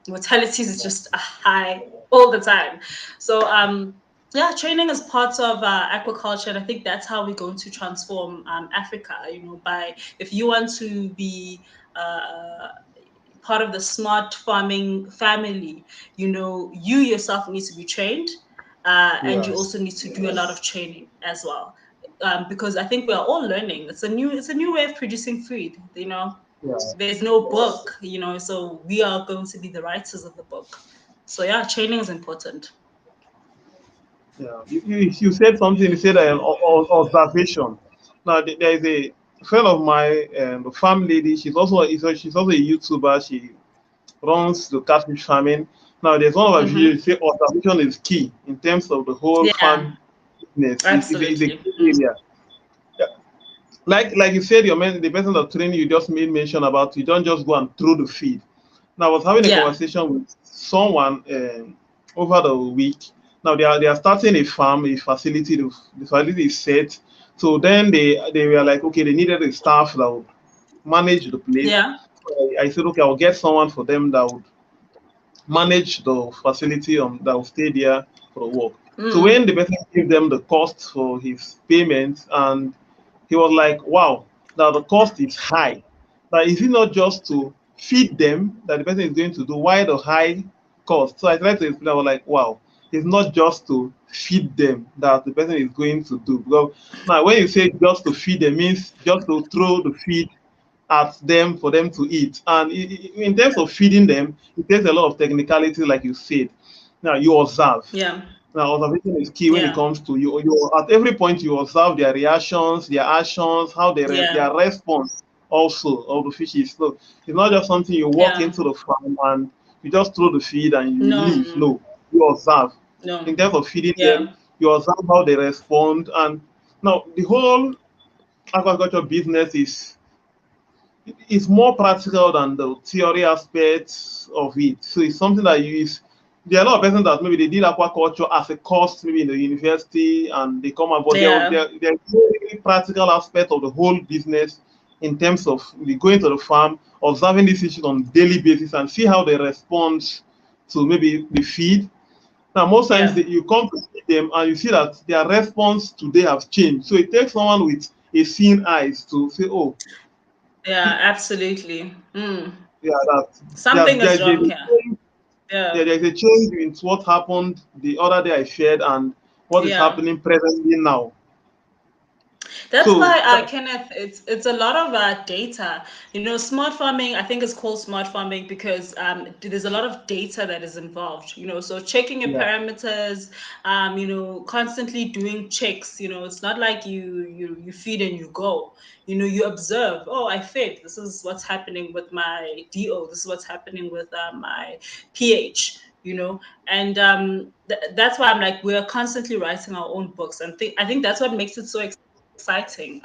Mortality is just a high all the time. So yeah, training is part of aquaculture, and I think that's how we're going to transform Africa. By if you want to be part of the smart farming family, you yourself need to be trained, and yeah, you also need to do a lot of training as well, because I think we are all learning. It's a new way of producing food. yeah, There's no book, so we are going to be the writers of the book. So yeah, training is important. yeah. You said something. You said observation. Now there is a friend of mine, the farm lady. She's also a YouTuber. She runs the catfish farming. Now there's one of her Mm-hmm. videos. Say observation is key in terms of the whole Yeah, farm business. Is a absolutely. key area. Yeah. Like you said, the person that trained you just made mention about, you don't just go and throw the feed. Now I was having a Yeah, conversation with someone over the week. Now they are starting a farm, a facility. The facility is set. So then they were like, okay, they needed a staff that would manage the place. yeah. So I said, okay, I'll get someone for them that would manage the facility that will stay there for the work. So Mm. when the person gave them the cost for his payment, and he was like, wow, now the cost is high. Now, is it not just to feed them that the person is going to do? Why the high cost? So I tried to explain, I was like, wow, it's not just to feed them that the person is going to do. Because now, when you say just to feed them, means just to throw the feed at them for them to eat. And in terms of feeding them, it takes a lot of technicality, like you said. Now, you observe. Yeah, Now, observation is key when it yeah, comes to you. At every point, you observe their reactions, their actions, how they yeah, their response also of the fishes. So it's not just something you walk Yeah. into the farm and you just throw the feed and you No. leave. No, you observe. No. In terms of feeding them, Yeah. you observe how they respond. And now the whole aquaculture business is more practical than the theory aspects of it. So it's something that you use. There are a lot of persons that maybe they did aquaculture as a course, maybe in the university, and they come out, but Yeah. there's no really practical aspect of the whole business in terms of maybe going to the farm, observing these issues on a daily basis, and see how they respond to maybe the feed. Now, most times Yeah. you come to see them and you see that their response today has changed. So it takes someone with a seeing eyes to say, oh, Yeah. Absolutely. yeah, that Something is wrong there's here. Yeah. there's a change in what happened the other day I shared and what is Yeah. happening presently now. That's So why, Kenneth, it's a lot of data. Smart farming, I think, is called smart farming because there's a lot of data that is involved. So checking your yeah, parameters, constantly doing checks. It's not like you feed and you go. You observe. Oh, I fed. This is what's happening with my DO. This is what's happening with my pH. And that's why I'm like, we're constantly writing our own books, and I think that's what makes it so exciting,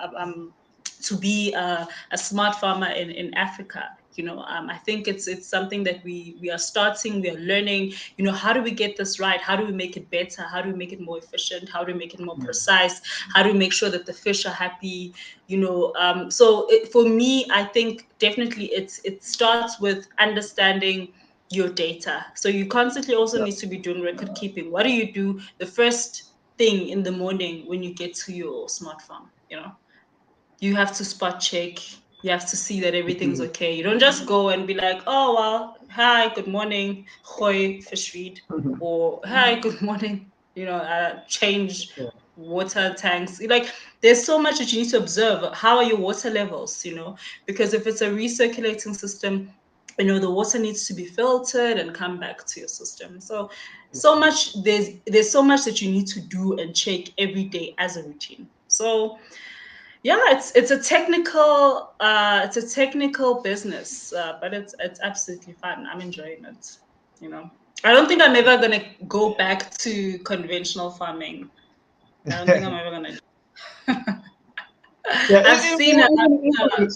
to be a smart farmer in Africa. I think it's something that we are starting, we are learning. How do we get this right? How do we make it better? How do we make it more efficient? How do we make it more precise? How do we make sure that the fish are happy? For me, I think definitely it starts with understanding your data. So you constantly also yeah, need to be doing record keeping. What do you do the first thing in the morning when you get to your smart farm? You have to spot check. You have to see that everything's mhm, okay. You don't just go and be like, oh, well, hi, good morning, hoi, fish feed, mhm, or hi, good morning, change yeah, water tanks. Like, there's so much that you need to observe. How are your water levels? Because if it's a recirculating system, the water needs to be filtered and come back to your system. So much, there's so much that you need to do and check every day as a routine. So yeah, it's a technical business, but it's absolutely fun. I'm enjoying it. You know, I don't think I'm ever gonna go back to conventional farming. I don't think I'm ever gonna. yeah. I've seen a lot.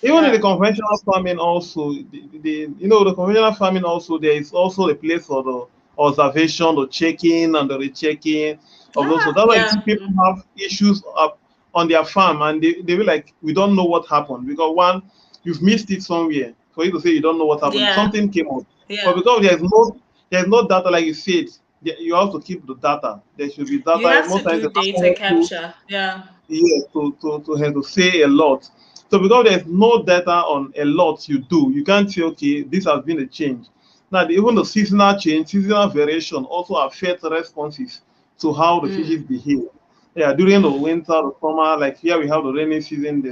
Even in the Yeah, conventional farming, also the conventional farming also there is also a place for the observation, the checking, and the rechecking of those. So that's why you see yeah, people have issues up on their farm, and they will like, we don't know what happened because one, you've missed it somewhere. For you to say you don't know what happened, yeah, something came up, yeah. but because there's no data, like you said, you have to keep the data. There should be You data. have Most to times do the data national tools, capture. Yeah, yeah, to have to say a lot. So because there's no data on a lot you do, you can't say, okay, this has been a change. Now, even the seasonal change, seasonal variation also affects responses to how the fishes behave. Yeah, during the winter, the summer, like here we have the rainy season,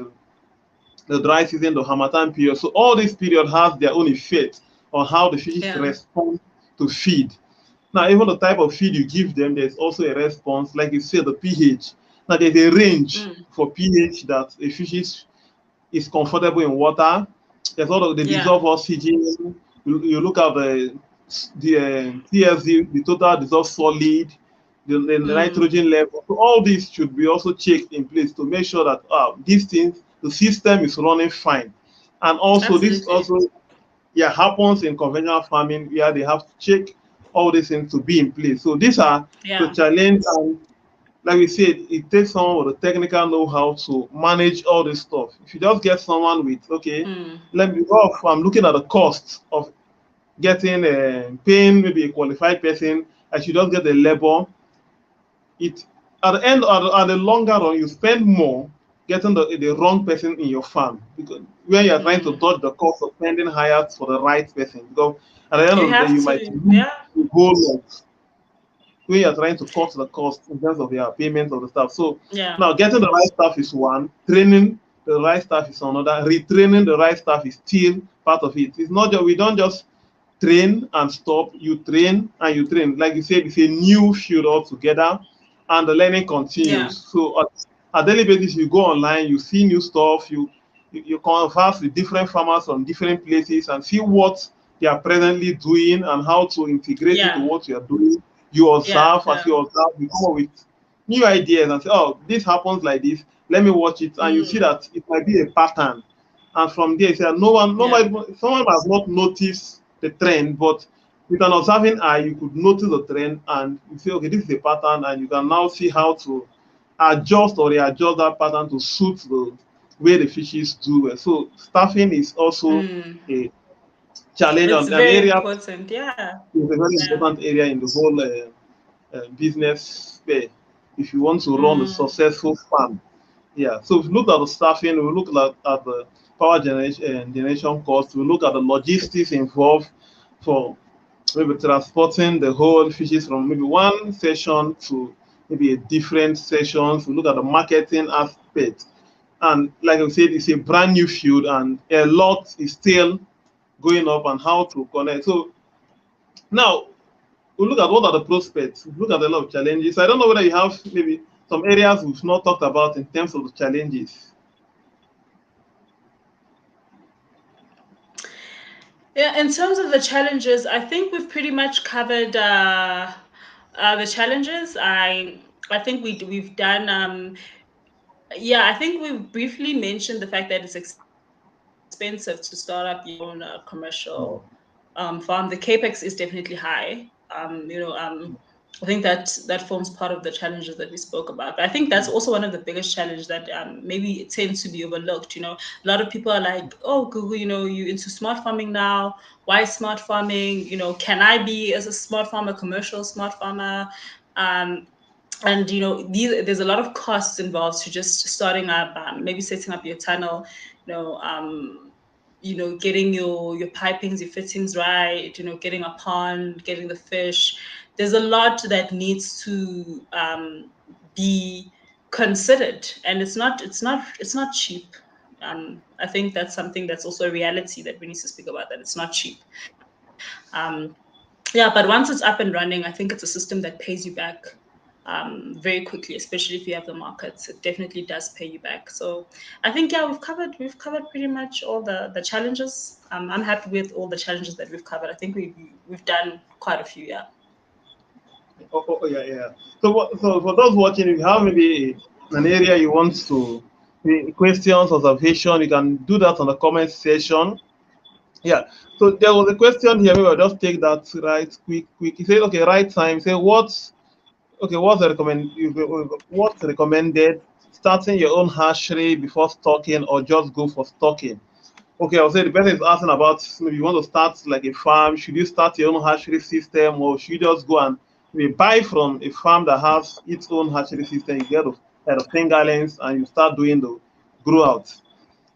the dry season, the harmattan period. So all these periods have their own effect on how the fishes yeah, respond to feed. Now, even the type of feed you give them, there's also a response. Like you said, the pH. Now, there's a range for pH that a fish is comfortable in water. There's all of the yeah, dissolved oxygen. You look at the TSD, the total dissolved solid, the nitrogen level. So all these should be also checked in place to make sure that these things, the system is running fine. And also, this absolutely. also, yeah, happens in conventional farming where they have to check all these things to be in place. So these are the Yeah, challenge, and like we said, it takes someone with the technical know-how to manage all this stuff. If you just get someone with, okay, let me go, I'm looking at the cost of getting paying maybe a qualified person, I should just get a labor. It at the end, at the longer run, you spend more getting the wrong person in your farm, because when you're trying to dodge the cost of spending higher for the right person, because at the end you of the day have you might to. lose Yeah, the whole lot when you're trying to cut the cost in terms of their payment of the staff. So yeah, now getting the right staff is one, training the right staff is another, retraining the right staff is still part of it. It's not just, we don't just train and stop, you train and you train. Like you said, it's a new field altogether, and the learning yeah, continues. So at daily basis, you go online, you see new stuff, you converse with different farmers from different places and see what they are presently doing and how to integrate it to Yeah. what you are doing. You observe, Yeah. as you observe, you come up with new ideas and say, oh, this happens like this. Let me watch it. And you see that it might be a pattern. And from there, you say, nobody, someone has not noticed the trend, but with an observing eye, you could notice the trend and you say, okay, this is a pattern, and you can now see how to adjust or readjust that pattern to suit the way the fishes do well. So staffing is also a challenge It's on an very area. important. Yeah. It's a very Yeah. important area in the whole business sphere if you want to run a successful farm. Yeah. So if we look at the staffing, we look at the power generation cost, we look at the logistics involved for maybe transporting the whole fishes from maybe one session to maybe a different sessions. We look at the marketing aspect. And like I said, it's a brand new field and a lot is still going up and how to connect. So now we look at what are the prospects, we look at a lot of challenges. I don't know whether you have maybe some areas we've not talked about in terms of the challenges. Yeah, in terms of the challenges, I think we've pretty much covered the challenges. I think we've done. Yeah, I think we briefly mentioned the fact that it's expensive to start up your own commercial farm. The capex is definitely high. I think that forms part of the challenges that we spoke about. But I think that's also one of the biggest challenges that maybe it tends to be overlooked. A lot of people are like, "Oh, Google, you into smart farming now? Why smart farming? Can I be as a smart farmer, commercial smart farmer?" Um, and there's a lot of costs involved to just starting up, maybe setting up your tunnel, getting your pipings, your fittings right, getting a pond, getting the fish. There's a lot that needs to be considered, and it's not cheap. I think that's something that's also a reality that we need to speak about, that it's not cheap. Yeah, but once it's up and running, I think it's a system that pays you back very quickly, especially if you have the markets. It definitely does pay you back. So I think, yeah, we've covered pretty much all the challenges. I'm happy with all the challenges that we've covered. I think we've done quite a few. Yeah. Yeah. So for those watching, if you have maybe an area you want to questions, observation, you can do that on the comment section. Yeah. So there was a question here. Maybe I'll just take that right quick. He said, okay, right time. Say what's recommended? Starting your own hatchery before stocking, or just go for stocking? Okay, I'll say the person is asking about maybe you want to start like a farm. Should you start your own hatchery system, or should you just go and maybe buy from a farm that has its own hatchery system? You get a fingerlings and you start doing the grow out.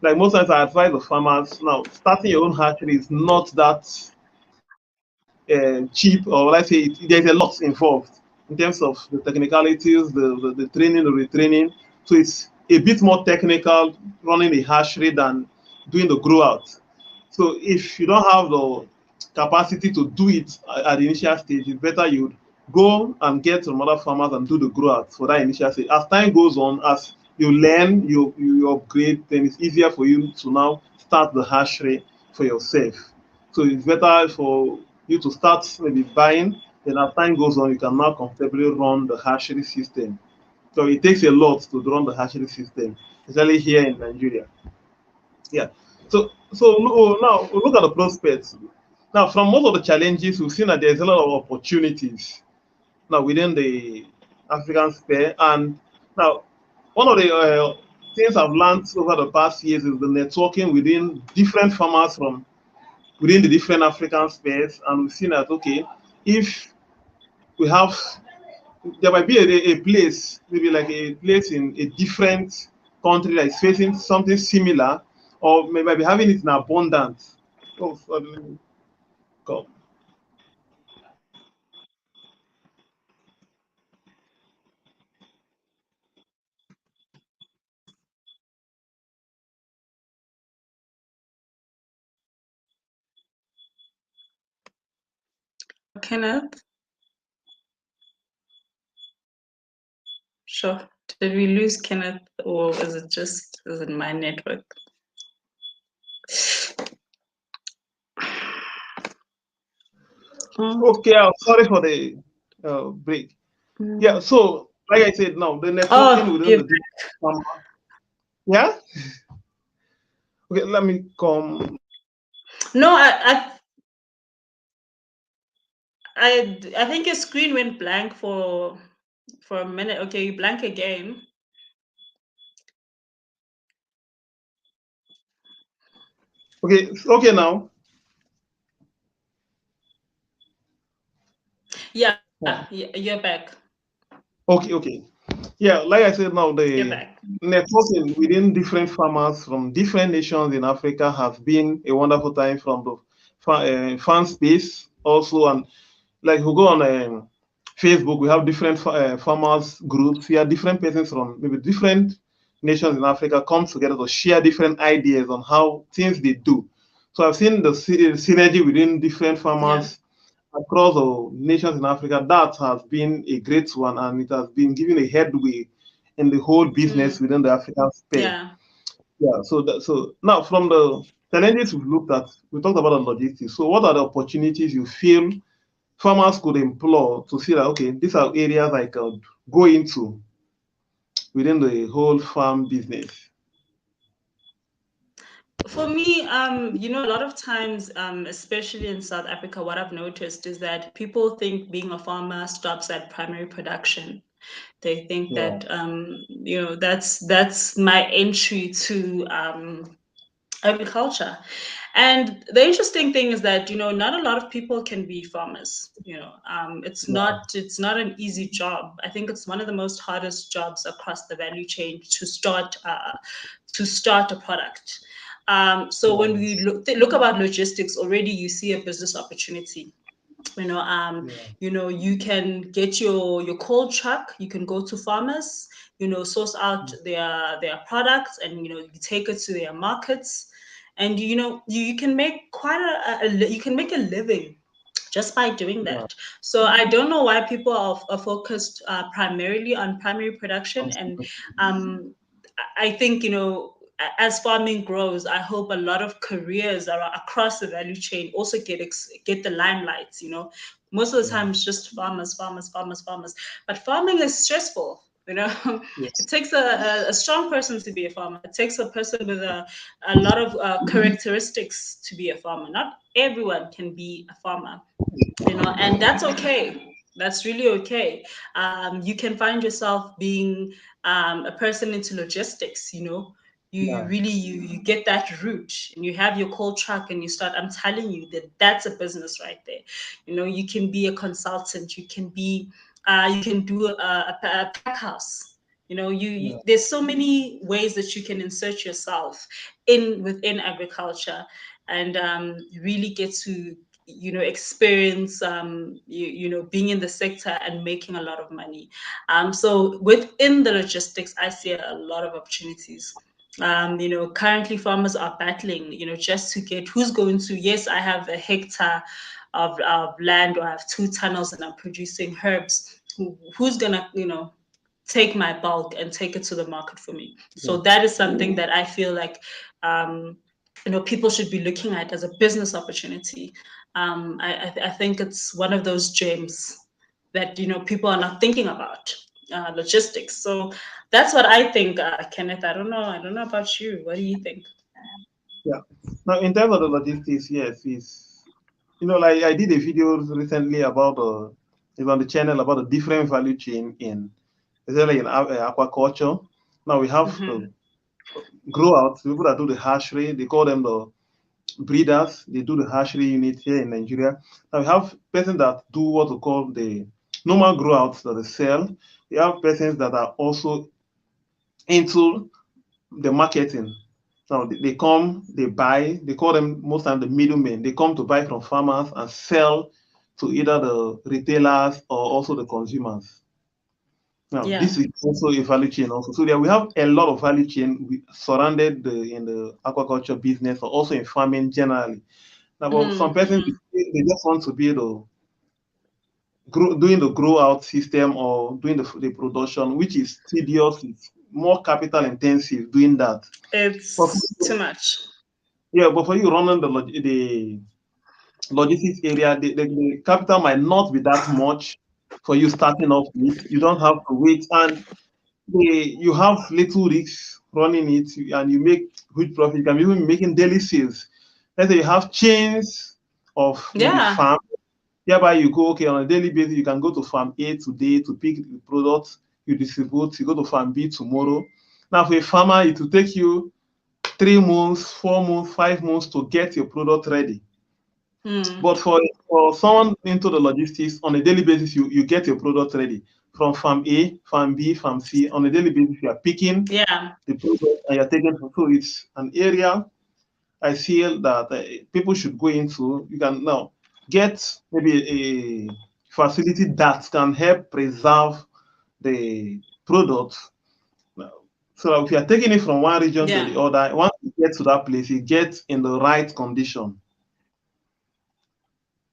Like most times, I advise the farmers now starting your own hatchery is not that cheap, or let's say there's a lot involved in terms of the technicalities, the training, the retraining. So it's a bit more technical running a hatchery than doing the grow out. So if you don't have the capacity to do it at the initial stage, it's better you go and get some other farmers and do the grow out for that initial stage. As time goes on, as you learn, you upgrade, then it's easier for you to now start the hatchery for yourself. So it's better for you to start maybe buying, then as time goes on, you can now comfortably run the hatchery system. So it takes a lot to run the hatchery system, especially here in Nigeria. Yeah. So now look at the prospects. Now, from most of the challenges, we've seen that there's a lot of opportunities now within the African sphere. And now, one of the things I've learned over the past years is the networking within different farmers from within the different African spheres. And we've seen that, okay, if we have, there might be a place, maybe like a place in a different country that is facing something similar, or maybe having it in abundance. Oh, sorry, come. Kenneth, sure. Did we lose Kenneth, or is it my network? Okay, sorry for the break. Yeah, so like I said, now the networking Oh, within you the farmer. Yeah. Okay, let me come. no, I think your screen went blank for a minute. Okay, you blank again. Okay, okay now. Yeah, Yeah. you're back. Okay, okay. Yeah, like I said, now You're the back. networking within different farmers from different nations in Africa has been a wonderful time from the fan space also, and like we go on Facebook, we have different farmers groups. We have different persons from maybe different nations in Africa come together to share different ideas on how things they do. So I've seen the synergy within different Yeah. farmers across the nations in Africa. That has been a great one, and it has been giving a headway in the whole business Mm, within the African sphere. yeah. Yeah. So now from the challenges we've looked at, we talked about the logistics. So what are the opportunities you feel farmers could employ to see that okay, these are areas I could go into within the whole farm business? For me, a lot of times, especially in South Africa, what I've noticed is that people think being a farmer stops at primary production. They think Yeah. that that's my entry to agriculture. And the interesting thing is that not a lot of people can be farmers. Yeah. It's not an easy job. I think it's one of the most hardest jobs across the value chain to start a product. So when Yeah. we look about logistics, already you see a business opportunity. Yeah. You can get your cold truck. You can go to farmers, source out their products, and you take it to their markets, and you can make quite you can make a living just by doing Yeah. that. So I don't know why people are focused primarily on primary production, and um, I think as farming grows, I hope a lot of careers are across the value chain also get the limelight. Most of the Yeah. time it's just farmers, farmers, farmers, farmers. But farming is stressful. It Yes. takes a strong person to be a farmer. It takes a person with a lot of characteristics to be a farmer. Not everyone can be a farmer, and that's okay. That's really okay. You can find yourself being a person into logistics. You Yeah. really you get that route, and you have your cold truck, and you start. I'm telling you that that's a business right there. You can be a consultant. You can do a pack house. Yeah. There's so many ways that you can insert yourself within agriculture, and really get to experience being in the sector and making a lot of money. So within the logistics, I see a lot of opportunities. Currently farmers are battling, just to get who's going to. Yes, I have a hectare of land, or I have 2 tunnels, and I'm producing herbs. Who's gonna take my bulk and take it to the market for me? So Yeah. that is something that I feel like um, people should be looking at as a business opportunity. I think it's one of those gems that people are not thinking about, logistics. So that's what I think, Kenneth. I don't know about you. What do you think? Yeah. Now, in terms of the logistics, yes, is like I did a video recently about it's on the channel about the different value chain in, especially in aquaculture. Now we have Hmm. the grow out people that do the hatchery. They call them the breeders. They do the hatchery unit here in Nigeria. Now we have persons that do what we call the normal grow outs that they sell. We have persons that are also into the marketing. Now they come, they buy, they call them most time the middlemen. They come to buy from farmers and sell to either the retailers or also the consumers. Now Yeah. this is also a value chain also. So there we have a lot of value chain surrounded in the aquaculture business or also in farming generally. Now, but some persons Mm-hmm. they just want to be doing the grow out system or doing the production, which is tedious, it's more capital intensive doing that. But It's too much. yeah, but for you running the logistics area, the capital might not be that much for you starting off with. You don't have to wait, and you have little risks running it, and you make huge profit. You can be even making daily sales. Let's say you have chains of maybe Yeah. farm, hereby you go, okay, on a daily basis, you can go to farm A today to pick the product, you distribute, you go to farm B tomorrow. Now, for a farmer, it will take you 3 months, 4 months, 5 months to get your product ready. But for someone into the logistics, on a daily basis, you get your product ready from farm A, farm B, farm C. On a daily basis, you are picking Yeah. the product and you're taking. So it's an area I feel that people should go into. You can now get maybe a facility that can help preserve the product. So if you are taking it from one region to Yeah. the other, once you get to that place, you get in the right condition.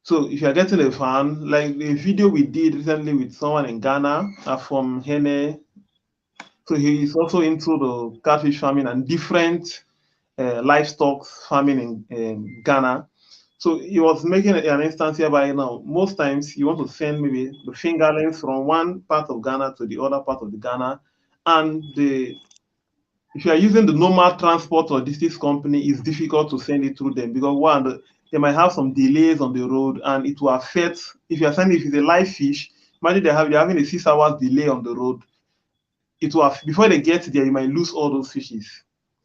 So if you are getting a fan, like the video we did recently with someone in Ghana from Hene, so he is also into the catfish farming and different livestock farming in Ghana. So he was making an instance hereby now, most times you want to send maybe the fingerlings from one part of Ghana to the other part of the Ghana, and if you are using the normal transport or logistics company, it's difficult to send it through them because one, they might have some delays on the road, and it will affect if you are sending if it's a live fish. Imagine you're having a 6 hours delay on the road. It will before they get there, you might lose all those fishes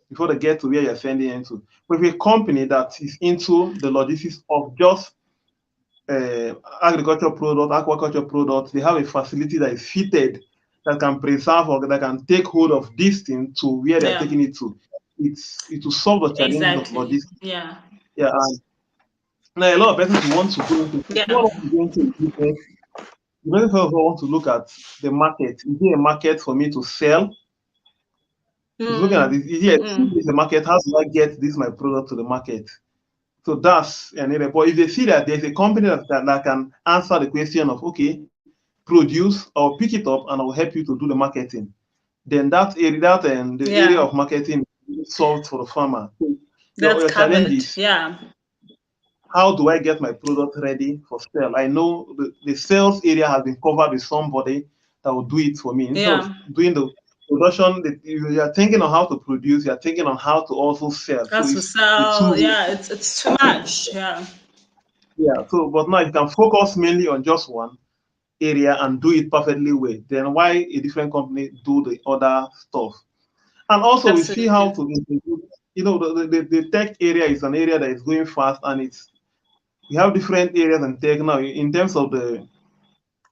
before they get to where you're sending into. But if a company that is into the logistics of just agriculture product, aquaculture products, they have a facility that is fitted that can preserve or that can take hold of this thing to where they're Yeah. taking it to. It will solve the challenges of Exactly. logistics. Yeah. Yeah, and now a lot of persons who want to go into if you Yeah. want to go into a business, the person first of all want to look at the market. Is there a market for me to sell? He's looking at this. Yes, if there's a market, how do I get this my product to the market? So that's an area. But if they see that there's a company that can answer the question of, okay, produce or pick it up and I will help you to do the marketing, then that area, the area Yeah. of marketing is solved for the farmer. So That's your challenge covered. is Yeah. how do I get my product ready for sale? I know the sales area has been covered with somebody that will do it for me. Instead of Yeah. doing the production, you are thinking on how to produce, you are thinking on how to also sell. So That's to it's the sell. two. Yeah. It's too much. Yeah. Yeah. So, but now you can focus mainly on just one area and do it perfectly well. Then why a different company do the other stuff? And also we see how Absolutely. to introduce. The tech area is an area that is going fast, and we have different areas in tech now. In terms of the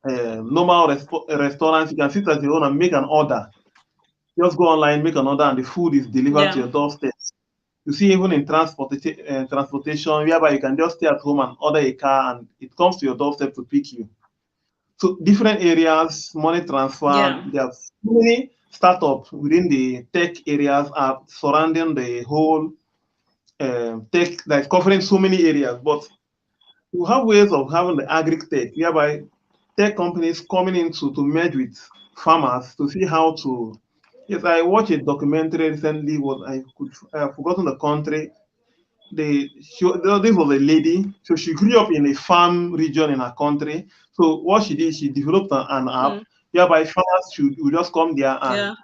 normal restaurants, you can sit at your own and make an order. Just go online, make an order, and the food is delivered to Yeah. your doorstep. You see, even in transportation, whereby you can just stay at home and order a car, and it comes to your doorstep to pick you. So different areas, money transfer, Yeah. there are so many startups within the tech areas are surrounding the whole tech, like covering so many areas. But we have ways of having the agri-tech, whereby tech companies coming in to merge with farmers to see how to. Yes, I watched a documentary recently. I have forgotten the country. This was a lady, so she grew up in a farm region in her country. So what she did, she developed an app Mm. whereby farmers should will just come there and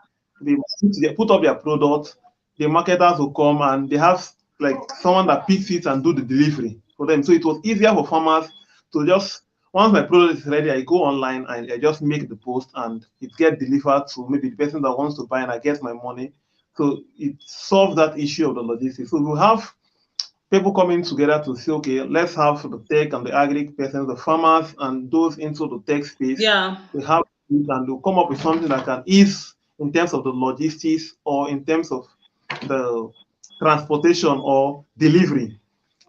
Yeah. they put up their product. The marketers will come and they have like someone that picks it and do the delivery for them. So it was easier for farmers to just once my product is ready, I go online and I just make the post and it gets delivered to maybe the person that wants to buy and I get my money. So it solves that issue of the logistics. So we have people coming together to say, okay, let's have the tech and the agri persons, the farmers, and those into the tech space. Yeah. They have it and they'll come up with something that can ease in terms of the logistics or in terms of the transportation or delivery.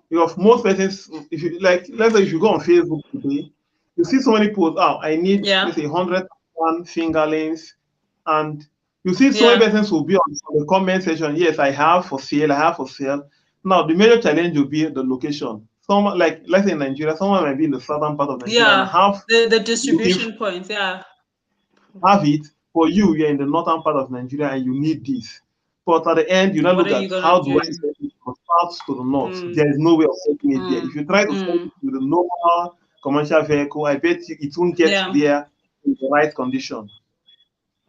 Because most persons, if you like, let's say if you go on Facebook today, you see so many posts. Oh, I need Yeah. let's say 100 fingerlings, and you see so many Yeah. persons will be on the comment section. Yes, I have for sale. I have for sale. Now the major challenge will be the location. Someone like let's say in Nigeria, someone might be in the southern part of Nigeria and Yeah. have The looking distribution points. Yeah. have it. For you, you're in the northern part of Nigeria and you need this. But at the end, you now What look are you at gonna how do I do? get it from out to the north. There is no way of selling it there. If you try to sell it with a normal commercial vehicle, I bet you it won't get Yeah, there in the right condition.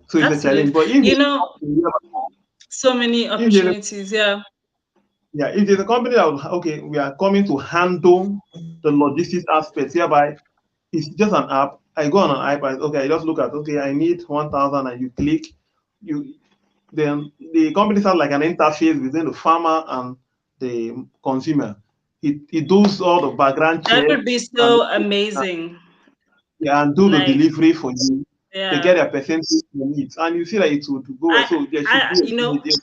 So it's a challenge. absolutely. But if You know, so many if there's a, opportunities. Yeah. yeah, if there's a company that would, okay, we are coming to handle the logistics aspects, hereby it's just an app. I go on an iPad. Okay, I just look at, okay, I need 1,000, and you click. You then the company has like an interface between the farmer and the consumer. It does all the background That check would be and so amazing. yeah, and do the Like, delivery for you. They get yeah. a percentage from it, and you see that it would go well. I, So there should be a you know, synergy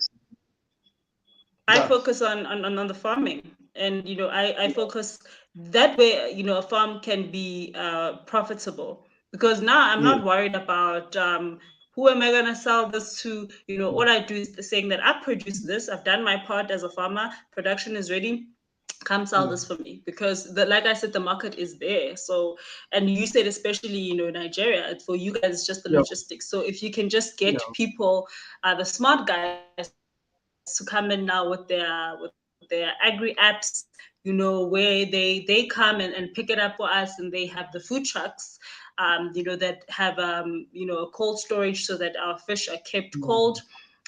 I that. focus on the farming, and I focus that way. A farm can be profitable, because now I'm Yeah, not worried about who am I gonna sell this to. All I do is saying that I produce this. I've done my part as a farmer. Production is ready. Come sell yeah, this for me, because like I said, the market is there. So, and you said especially Nigeria, for you guys it's just the yeah, logistics. So if you can just yeah, get people, the smart guys, to come in now with their agri apps, where they come and pick it up for us, and they have the food trucks, that have a cold storage, so that our fish are kept yeah, cold,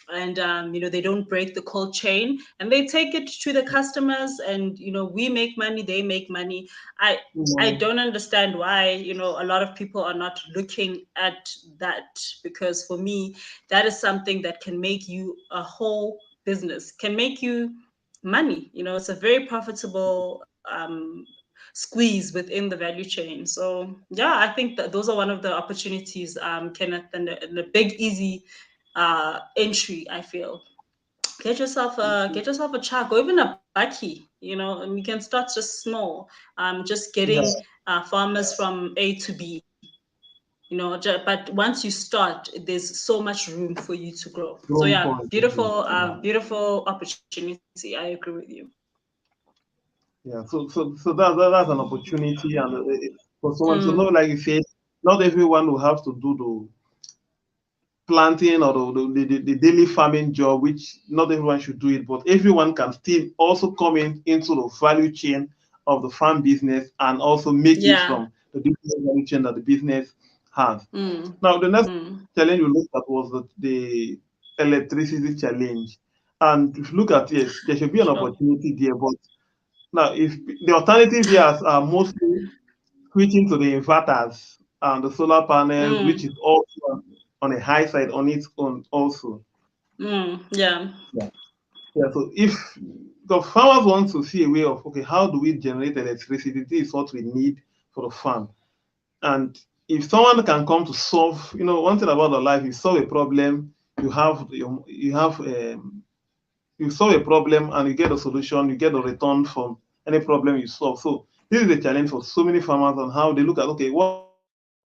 and they don't break the cold chain, and they take it to the customers, and we make money, they make money. I yeah, don't understand why a lot of people are not looking at that, because for me, that is something that can make you a whole business, can make you money. It's a very profitable squeeze within the value chain. So yeah, I think that those are one of the opportunities, Kenneth, and a big easy entry, I feel. Get yourself a truck, or even a bucky, and you can start just small, just yeah. getting farmers from A to B. But once you start, there's so much room for you to grow. So Room yeah, for improvement. beautiful, Yeah. beautiful opportunity. I agree with you. Yeah, that's an opportunity, and for someone. So, Mm, not like you said, not everyone will have to do the planting or the daily farming job, which not everyone should do it, but everyone can still also come into the value chain of the farm business and also make it yeah. from the business value chain that the business has. Mm, Now, the next mm. challenge we looked at was the electricity challenge. And if you look at, yes, there should be an Sure. opportunity there, but now if the alternative here are mostly switching to the inverters and the solar panels, which Mm, is also on a high side on its own also. yeah. Yeah. Yeah. So if the farmers want to see a way of, okay, how do we generate electricity? This is what we need for the farm. And if someone can come to solve, one thing about the life, you solve a problem, you solve a problem and you get a solution, you get a return from any problem you solve. So this is a challenge for so many farmers on how they look at, okay, what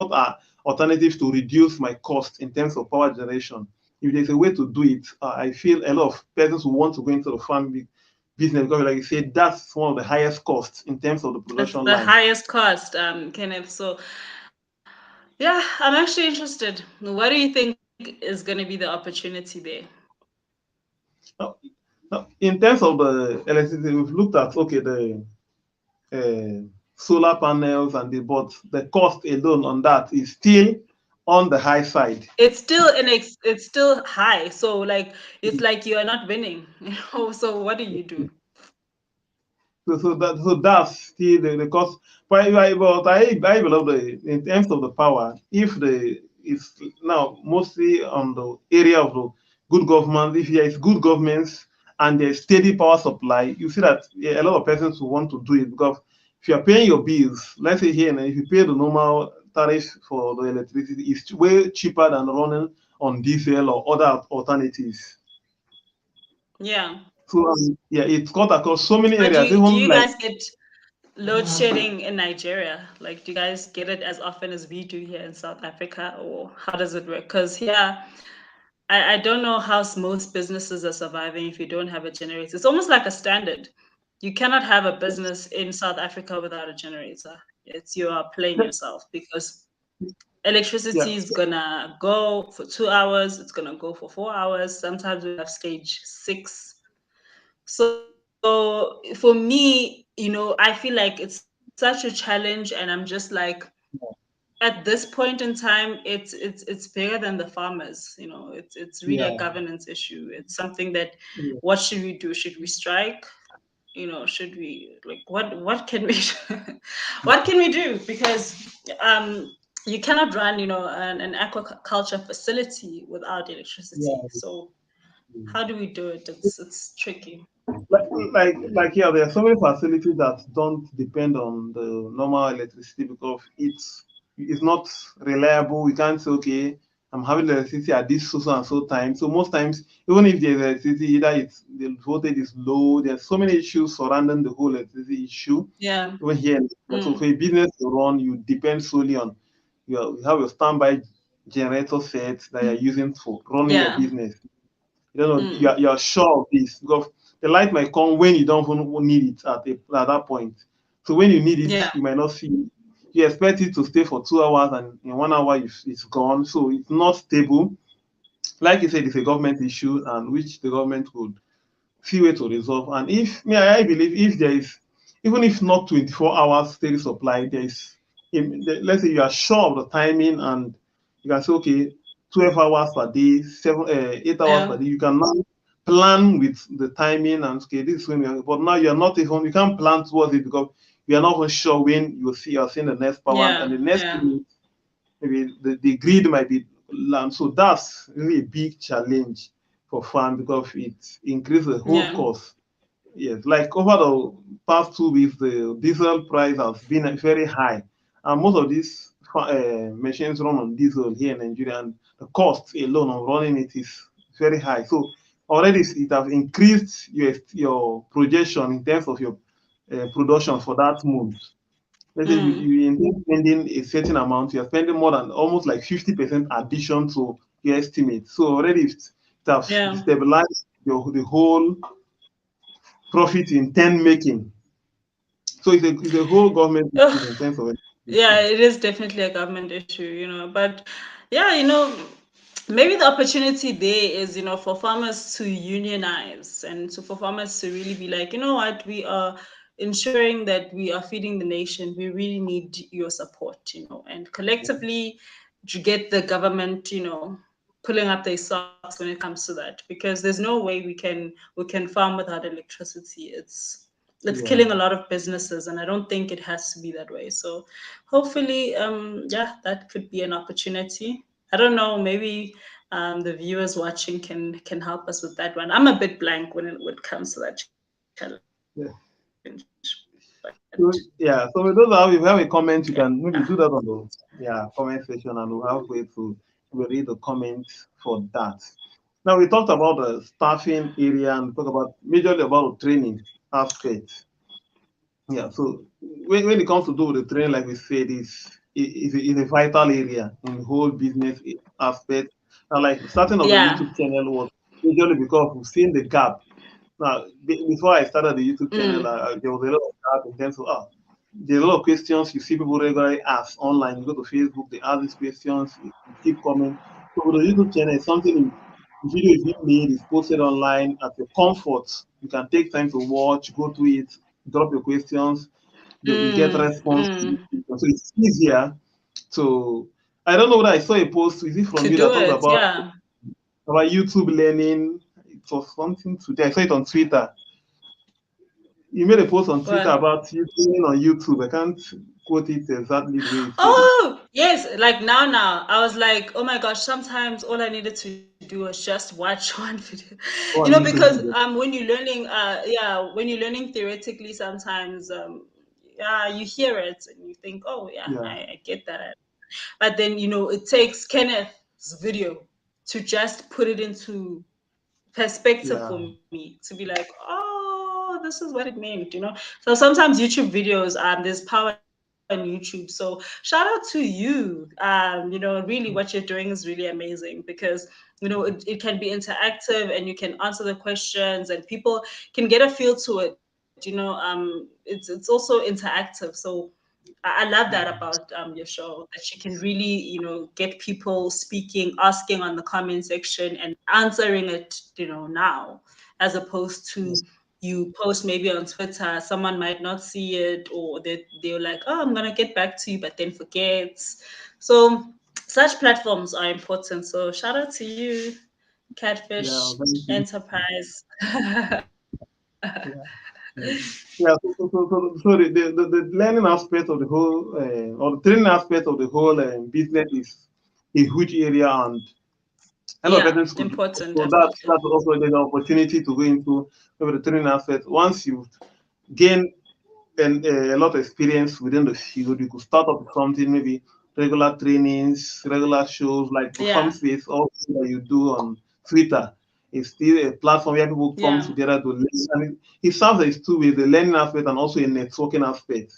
are alternatives to reduce my cost in terms of power generation? If there's a way to do it, I feel a lot of persons who want to go into the farm business, because like you said, that's one of the highest costs in terms of the It's production the line. highest cost, Kenneth. So yeah, I'm actually interested. What do you think is going to be the opportunity there? Now, in terms of the electricity, we've looked at, okay, the solar panels and but the cost alone on that is still on the high side. It's still high. So like it's like you are not winning. So what do you do? So that's still the cost. But I believe in terms of the power, if the it's now mostly on the area of the good government, if there is good governments and there's steady power supply, you see that a lot of persons will want to do it, because if you're paying your bills, let's say here, and if you pay the normal tariff for the electricity, it's way cheaper than running on diesel or other alternatives. Yeah. So yeah, it's cut across so many But do areas, you, do even you like. guys get load shedding in Nigeria? Like, do you guys get it as often as we do here in South Africa, or how does it work? Because here, I don't know how most businesses are surviving if you don't have a generator. It's almost like a standard. You cannot have a business in South Africa without a generator. You are playing yourself, because Yeah, electricity is gonna go for 2 hours, it's gonna go for 4 hours. Sometimes we have stage 6. So for me, I feel like it's such a challenge, and I'm just like, at this point in time, it's bigger than the farmers. It's really a yeah, governance issue. It's something that, yeah, what should we do? Should we strike? Should we, like, what can we what can we do? Because you cannot run, an aquaculture facility without electricity. yeah. So how do we do it? It's tricky. Yeah, there are so many facilities that don't depend on the normal electricity because it's not reliable. We can't say, okay, I'm having electricity at this so and so time. So most times, even if there's electricity, either it's the voltage is low. There's so many issues surrounding the whole electricity issue. Yeah. Even here, so Mm. for a business to run, you depend solely on you have your standby generator sets that you're using for running your Yeah. business. You don't know, Mm. you're sure of this because the light might come when you don't even need it at that point. So when you need it, Yeah. you might not see it. You expect it to stay for 2 hours and in 1 hour it's gone. So it's not stable. Like you said, it's a government issue and which the government would see way to resolve. And if me, I believe if there is, even if not 24 hours steady supply, there is, let's say you are sure of the timing and you can say, okay, 12 hours per day, 8 hours per Yeah. day, you can now plan with the timing and okay, this is when we are, but now you are not even, you can't plan towards it because you are not even sure when you're seeing the next power and Yeah. the next Yeah. minute, maybe the grid might be land. So that's really a big challenge for farm because it increases the whole Yeah. cost. Yes, like over the past 2 weeks, the diesel price has been very high, and most of these machines run on diesel here in Nigeria, and the cost alone of running it is very high. So already it has increased your projection in terms of your production for that month. Let's say Mm. you intend spending a certain amount, you're spending more than almost like 50% addition to your estimate. So already it has Yeah. stabilized the whole profit in 10 making. So it's a whole government issue in terms of Yeah, education. it is definitely a government issue, but yeah, maybe the opportunity there is, for farmers to unionize, and for farmers to really be like, you know what, we are ensuring that we are feeding the nation. We really need your support, and collectively to get the government, pulling up their socks when it comes to that, because there's no way we can farm without electricity. It's Yeah. killing a lot of businesses, and I don't think it has to be that way. So hopefully, yeah, that could be an opportunity. I don't know, maybe the viewers watching can help us with that one. I'm a bit blank when it comes to that challenge, Yeah. but So with those if you have a comment, you can maybe do that on the comment section, and we'll have way to we'll read the comments for that. Now we talked about the staffing area and talk about majorly about the training aspect. Yeah, so when it comes to do with the training, like we said, is a vital area in the whole business aspect. And like starting of the yeah. YouTube channel was usually because we've seen the gap. Now, before I started the YouTube channel, Mm, there was a lot of gap in terms of there's a lot of questions you see people regularly ask online. You go to Facebook, they ask these questions, you keep coming. So with the YouTube channel, it's something the video is being made, is posted online at your comfort. You can take time to watch, go through it, drop your questions, you get a response. mm. So it's easier to. I don't know whether I saw a post. Is it from To you that do talked it, yeah. about YouTube learning? It was something today. I saw it on Twitter. You made a post on Twitter What? about you learning on YouTube. I can't quote it exactly the way you said it. Oh, yes. Like now, I was like, oh my gosh, sometimes all I needed to do was just watch one video. On Because YouTube video. when you're learning, when you're learning theoretically, sometimes yeah, you hear it and you think, oh yeah, Yeah, I get that. But then, it takes Kenneth's video to just put it into perspective yeah, for me, to be like, oh, this is what it meant. So sometimes YouTube videos, there's power in YouTube. So shout out to you. Really what you're doing is really amazing, because it can be interactive, and you can answer the questions, and people can get a feel to it. It's also interactive. So I love that about your show, that you can really, get people speaking, asking on the comment section, and answering it, now, as opposed to you post maybe on Twitter, someone might not see it, or they're like, oh, I'm gonna get back to you, but then forgets. So such platforms are important. So shout out to you, Yeah, Catfish very good. Enterprise. Yeah. Yeah. Yeah, so the learning aspect of the whole, or the training aspect of the whole business is a huge area, and a lot of Yeah, persons could. important, So that's definitely. also an opportunity to go into maybe the training aspect. Once you gain a lot of experience within the field, you could start up with something, maybe regular trainings, regular shows like Perform Yeah, Space, all that you do on Twitter. It's still a platform where people come yeah, together to learn. And it serves as two ways, the learning aspect and also a networking aspect.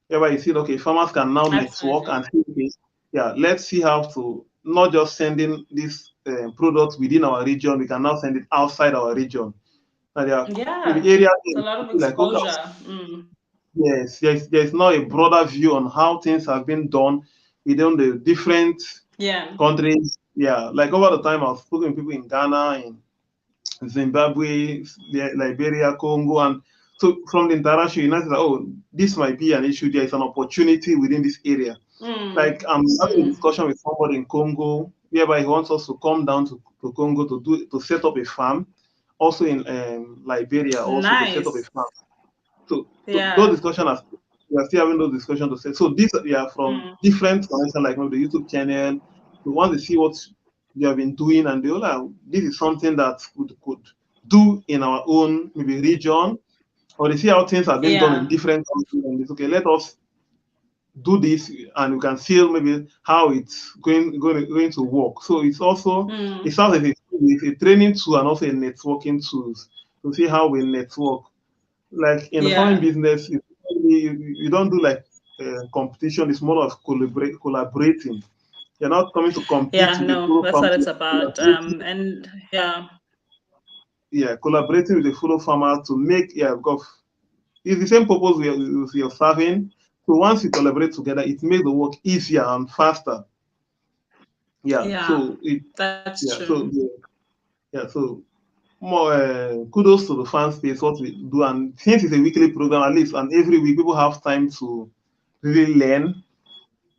Whereby you see, okay, farmers can now network absolutely. and see, okay, yeah, let's see how to not just sending this product within our region, we can now send it outside our region. And there are maybe Yeah, areas it's a lot of like, okay, exposure. Mm. yes, there's now a broader view on how things have been done within the different Yeah, countries. Yeah, like over the time I've spoken with people in Ghana, in Zimbabwe, Liberia, Congo, and so from the interaction, you know, that, oh, this might be an issue. There is an opportunity within this area. Like mm. I'm having a Mm. discussion with somebody in Congo, whereby he wants us to come down to Congo to set up a farm. Also in Liberia, also to set up a Nice. farm. So those Yeah. discussions are we are still having those discussions to say. So these are from Mm. different connections, like maybe the YouTube channel. We want to see what you have been doing, and they all like, this is something that we could do in our own maybe region, or they see how things have been done in Yeah. different countries, and it's okay. Let us do this, and you can see maybe how it's going to work. So it's also it Mm. sounds like it's a training tool and also a networking tools to see how we network. Like in the farming Yeah. business, you don't do like competition. It's more of collaborating. You're not coming to compete Yeah. with the No, fellow that's what farmer. it's about. And yeah. Yeah, collaborating with the fellow farmer to make, yeah, because it's the same purpose you're serving. So once you collaborate together, it makes the work easier and faster. Yeah. Yeah. So it That's yeah. true. So yeah. So more kudos to the fan space what we do, and since it's a weekly program at least, and every week people have time to really learn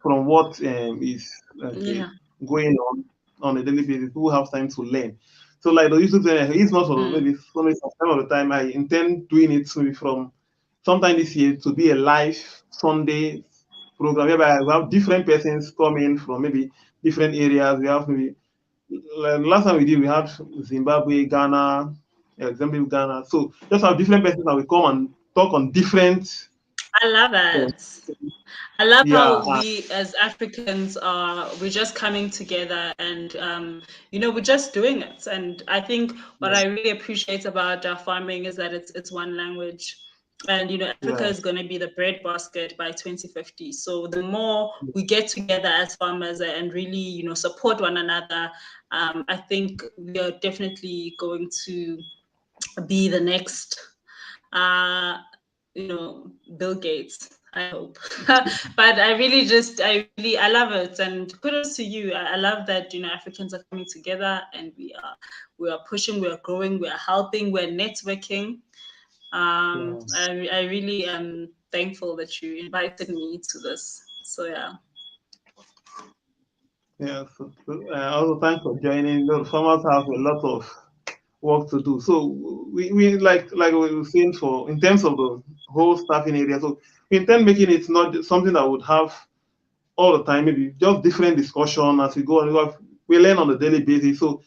from what is Yeah. going on a daily basis. People have time to learn. So like the YouTube channel, it's not for Mm. maybe some time of the time. I intend doing it maybe from sometime this year to be a live Sunday program whereby we have different persons coming from maybe different areas. We have maybe like last time we did, we had Zimbabwe, Ghana, Zimbabwe, Ghana. So just have different persons that will come and talk on different. I love Uh, it. I love yeah, how we as Africans we're just coming together and we're just doing it. And I think what I really appreciate about farming is that it's one language. And Africa yeah, is going to be the breadbasket by 2050. So the more we get together as farmers and really support one another, I think we are definitely going to be the next uh, Bill Gates, I hope. But I love it, and kudos to you. I love that Africans are coming together and we are pushing, we are growing, we are helping, we're networking. yeah. I really am thankful that you invited me to this. So yeah. Yeah, also thanks for joining. The farmers have a lot of work to do. So we like we were saying for in terms of the whole staffing area. So we intend making it not something that would have all the time, maybe just different discussion as we go on. We learn on a daily basis. So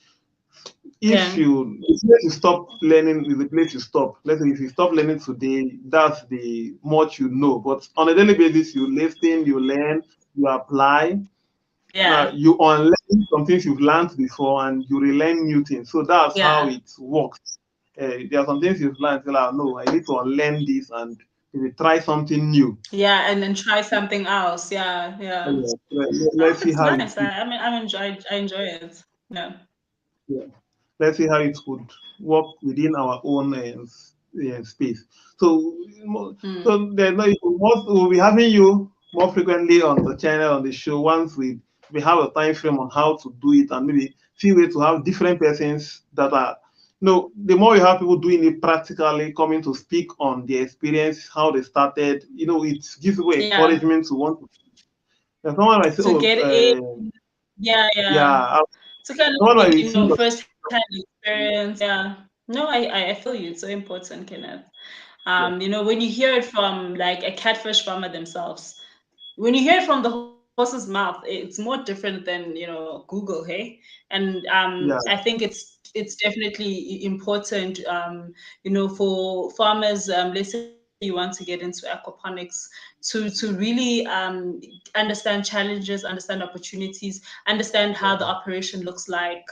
if Yeah. you the place you stop learning is the place you stop. Let's say if you stop learning today, that's the much you know. But on a daily basis, you listen, you learn, you apply. Now Yeah. you unlearn some things you've learned before and you relearn new things. So that's how Yeah. it works. There are some things you've learned, you're like, no, I need to unlearn this and maybe try something new. Yeah, and then try something else. Yeah, yeah. Oh, Let's see it's how it nice. I enjoy it. Yeah. yeah. Let's see how it could work within our own space. So, Mm. so there's no we'll be having you more frequently on the channel on the show once we have a time frame on how to do it and maybe see way to have different persons that are no, the more you have people doing it practically, coming to speak on their experience, how they started, it gives people Yeah, encouragement to want to. And someone might say, to oh, get in. Yeah, yeah. yeah, To kind of someone get, might see your, first-hand experience. Yeah. No, I feel you. It's so important, Kenneth. yeah, When you hear it from like a catfish farmer themselves, when you hear it from the horse's mouth, it's more different than Google, hey. And yeah, I think it's definitely important, for farmers. Let's say you want to get into aquaponics, to really understand challenges, understand opportunities, understand how the operation looks like,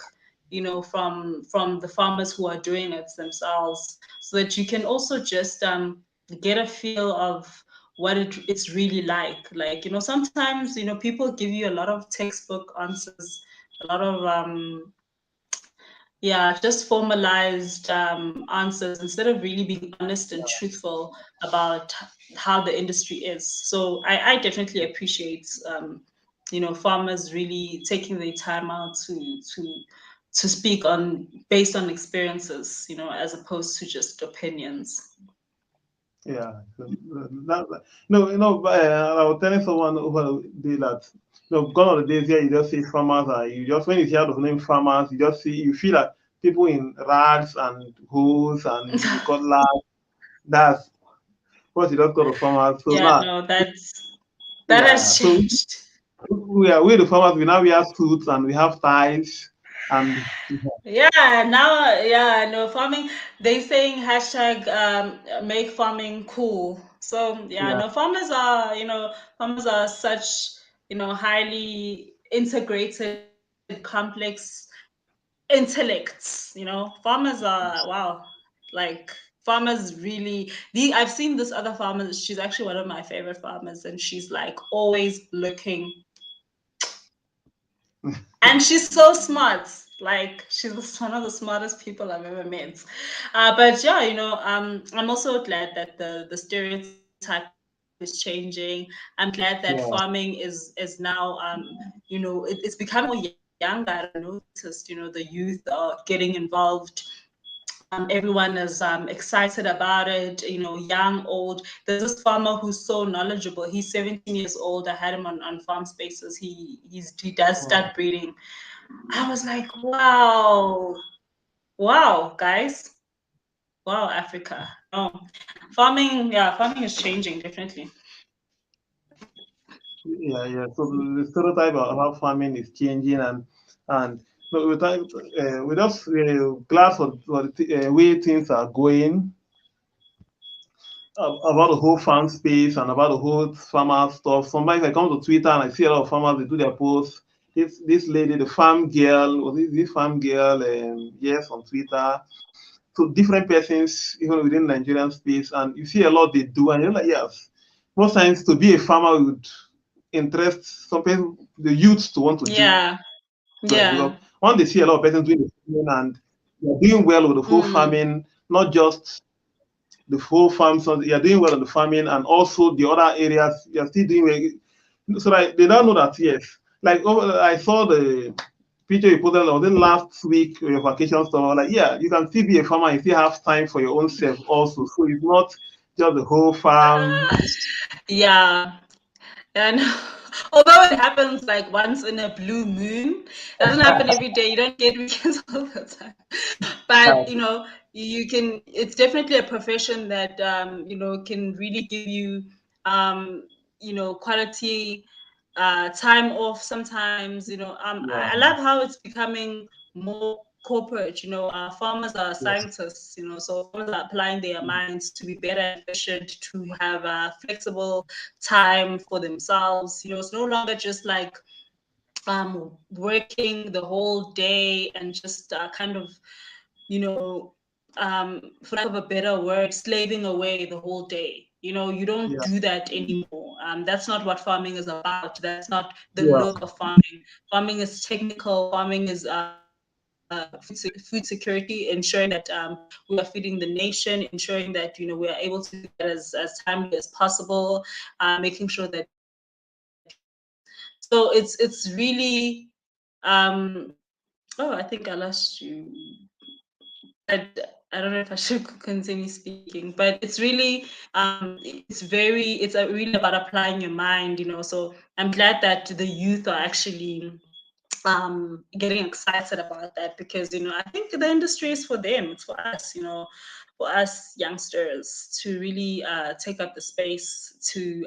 from the farmers who are doing it themselves, so that you can also just get a feel of what it's really like. Like, sometimes, people give you a lot of textbook answers, a lot of yeah, just formalized answers, instead of really being honest and truthful about how the industry is. So I definitely appreciate farmers really taking their time out to speak on based on experiences, as opposed to just opinions. yeah. So, no, I was telling someone over the day that, gone are the days here you just see farmers, you just, when you hear the name farmers, you feel that people in rags and hose and cutlass, that's what you just call the farmers. So Yeah, now, no, that yeah, has so changed. we the farmers, we now wear suits and we have ties and Yeah, now, yeah, no, farming, they saying hashtag make farming cool. So yeah, yeah, no, farmers are such, highly integrated, complex intellects. Farmers are, wow, like, farmers really, I've seen this other farmer, she's actually one of my favorite farmers, and she's like always looking, and she's so smart. Like, she's one of the smartest people I've ever met. But yeah, I'm also glad that the stereotype is changing. I'm glad that farming yeah, is now it's becoming more younger. I don't know if you've noticed, the youth are getting involved. Everyone is excited about it, young, old. There's this farmer who's so knowledgeable. He's 17 years old. I had him on Farm Spaces. He does wow. stud breeding. I was like, wow, wow, guys, wow, Africa. No, farming, yeah, farming is changing, definitely. Yeah, yeah. So the stereotype about farming is changing, and no, we're just glad for the way things are going, about the whole farm space and about the whole farmer stuff. Sometimes I come to Twitter and I see a lot of farmers, they do their posts. This lady, the farm girl, was this farm girl? Yes, on Twitter. So different persons, even within Nigerian space, and you see a lot they do, and you're like, yes. Most times, to be a farmer would interest some people, the youth, to want to join Yeah, it, because yeah. when they see a lot of persons doing the farming and they're doing well with the whole Mm, farming, not just the whole farm, so you're doing well in the farming and also the other areas, you're still doing well. So that they don't know that, yes. Like, I saw the picture you put on within last week, your vacation stuff. Like, yeah, you can still be a farmer and still have time for your own self also. So it's not just the whole farm. yeah. And although it happens like once in a blue moon, it doesn't happen every day. You don't get weekends all the time. But you can. It's definitely a profession that can really give you quality time off sometimes. Yeah, I love how it's becoming more corporate. Farmers are yes, scientists. So farmers are applying their minds to be better and efficient, to have flexible time for themselves. It's no longer just like working the whole day and just kind of, you know, for lack of a better word, slaving away the whole day. You don't yeah, do that anymore. That's not what farming is about. That's not the yeah, look of farming. Farming is technical. Farming is food security, ensuring that we are feeding the nation, ensuring that we are able to do that as timely as possible, making sure that so it's really oh, I think I lost you. I don't know if I should continue speaking, but it's really it's really about applying your mind, So I'm glad that the youth are actually getting excited about that, because I think the industry is for them. It's for us, for us youngsters to really take up the space to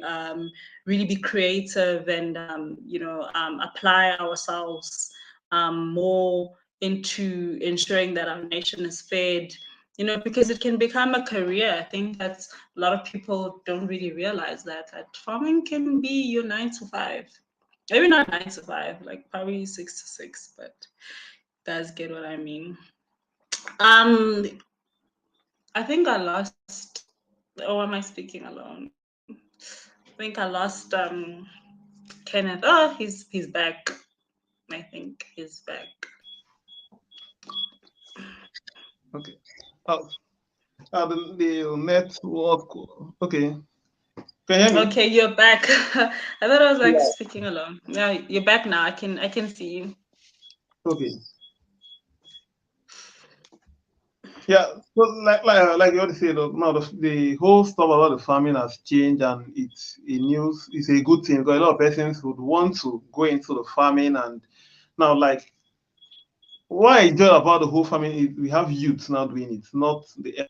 really be creative and apply ourselves more into ensuring that our nation is fed, because it can become a career. I think that a lot of people don't really realize that farming can be your 9 to 5. Maybe not 9 to 5, like probably 6 to 6, but you guys get what I mean. I think I lost, or am I speaking alone? I think I lost Kenneth. Oh, he's back. I think he's back. Okay. The network. Okay. Can you hear me? Okay, you're back. I thought I was like Yeah. speaking alone. Yeah, you're back now. I can see you. Okay. Yeah. So like you already said, now the whole stuff about the farming has changed, and it's a good thing, because a lot of persons would want to go into the farming. And now, like, what I enjoy about the whole farming is we have youths now doing it, not the.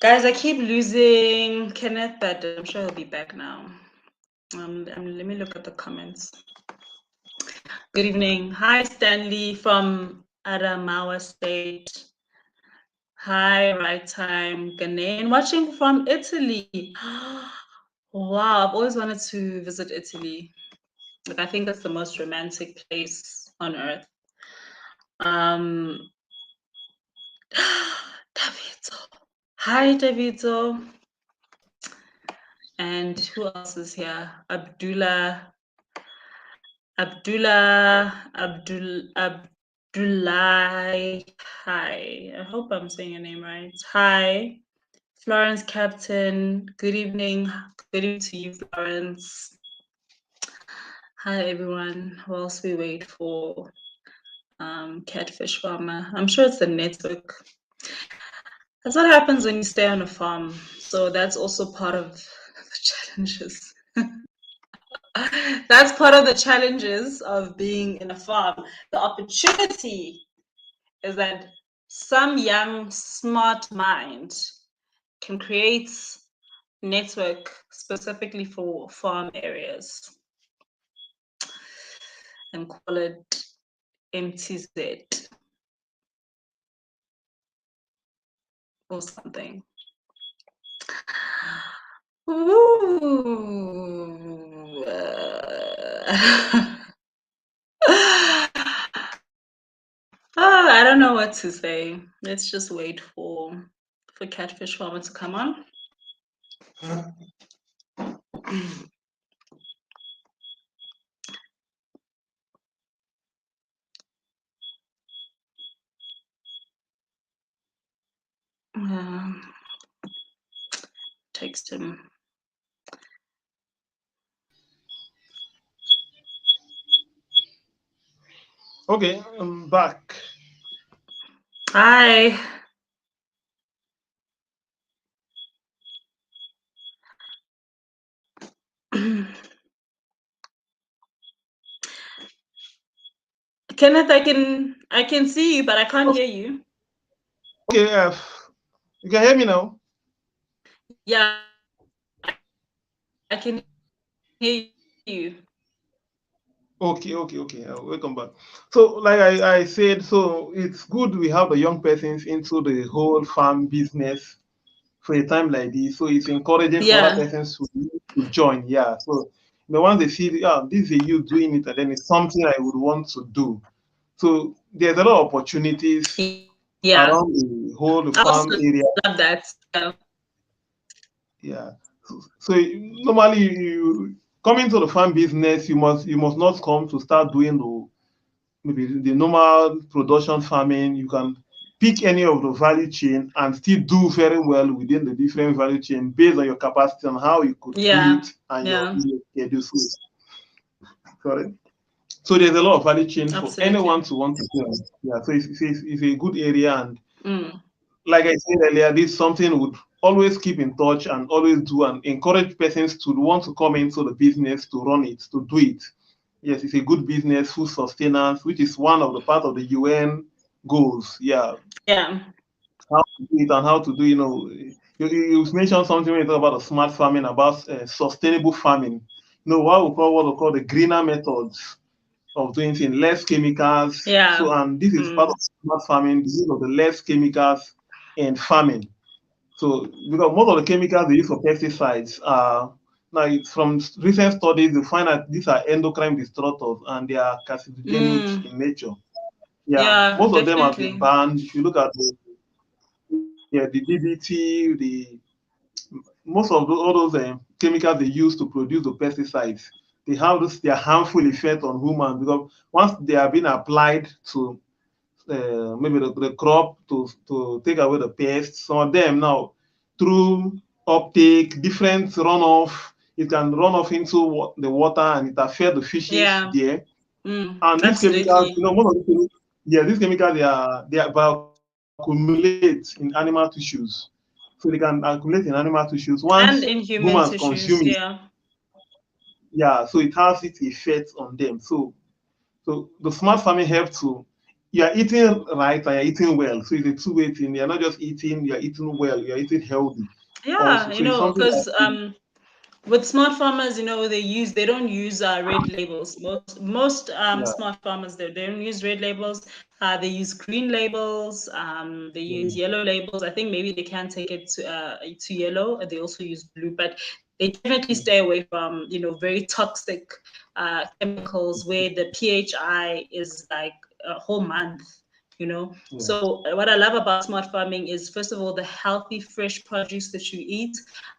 Guys, I keep losing Kenneth, but I'm sure he'll be back now. Let me look at the comments. Good evening. Hi, Stanley from Adamawa State. Hi, Right Time, Ghanaian, watching from Italy. Wow, I've always wanted to visit Italy. Like, I think that's the most romantic place on earth. Davito. Hi, Davito. And who else is here? Abdullah. Hi. I hope I'm saying your name right. Hi. Florence Captain. Good evening. Good evening to you, Florence. Hi, everyone. Whilst we wait for Catfish Farmer. I'm sure it's the network. That's what happens when you stay on a farm. So that's also part of the challenges. That's part of the challenges of being in a farm. The opportunity is that some young, smart mind can create network specifically for farm areas and call it MTZ or something. Ooh. I don't know what to say. Let's just wait for Catfish Farmer to come on. Text him. Okay, I'm back. Hi. Kenneth, I can see you, but I can't hear you. Okay, you can hear me now. Yeah, I can hear you. Okay. Welcome back. So, like I said, so it's good we have the young persons into the whole farm business for a time like this. So it's encouraging for other Yeah. persons to join. Yeah. So once they see, this is you doing it, and then it's something I would want to do. So there's a lot of opportunities Yeah. around the whole I also farm area. love that. Yeah. So normally you come into the farm business, you must not come to start doing maybe the normal production farming. You can pick any of the value chain and still do very well within the different value chain based on your capacity and how you could do Yeah. it and Yeah. your schedule. Sorry. So there's a lot of value chain for anyone Absolutely. to want to do. Yeah, so it's a good area, and Mm. like I said earlier, this is something we would always keep in touch and always do and encourage persons to want to come into the business to run it, to do it. Yes, it's a good business, food sustenance, which is one of the part of the UN goals. Yeah, Yeah. how to do it and how to do, you mentioned something when you talk about the smart farming, about sustainable farming. What we call the greener methods of doing things, less chemicals. So, Yeah. and this is part of Mm. smart farming, the use of the less chemicals in farming. So, because most of the chemicals they use for pesticides are now from recent studies, you find that these are endocrine disruptors and they are carcinogenic Mm. in nature. Yeah, Yeah, most of them have been definitely. banned. If you look at the DBT, most of all those chemicals they use to produce the pesticides, they have their harmful effect on humans because once they are being applied to maybe the crop to take away the pests, some of them now through uptake, different runoff, it can run off into the water and it affect the fishes Yeah. there. Mm. And these chemicals, Absolutely. most of these, yeah, these chemicals they are bioaccumulate in animal tissues. So they can accumulate in animal tissues. Once And in humans human consume it, tissues, yeah. yeah, so it has its effect on them. So the smart farming helps to you are eating right and you're eating well. So it's a two-way thing. You're not just eating, you're eating well, you're eating healthy Yeah, also. So it's something that because with smart farmers, they don't use red labels. Most yeah, smart farmers they don't use red labels. They use green labels. They use yeah, yellow labels. I think maybe they can take it to yellow. They also use blue, but they definitely yeah, stay away from very toxic chemicals where the phi is like a whole month. yeah, So what I love about smart farming is, first of all, the healthy fresh produce that you eat.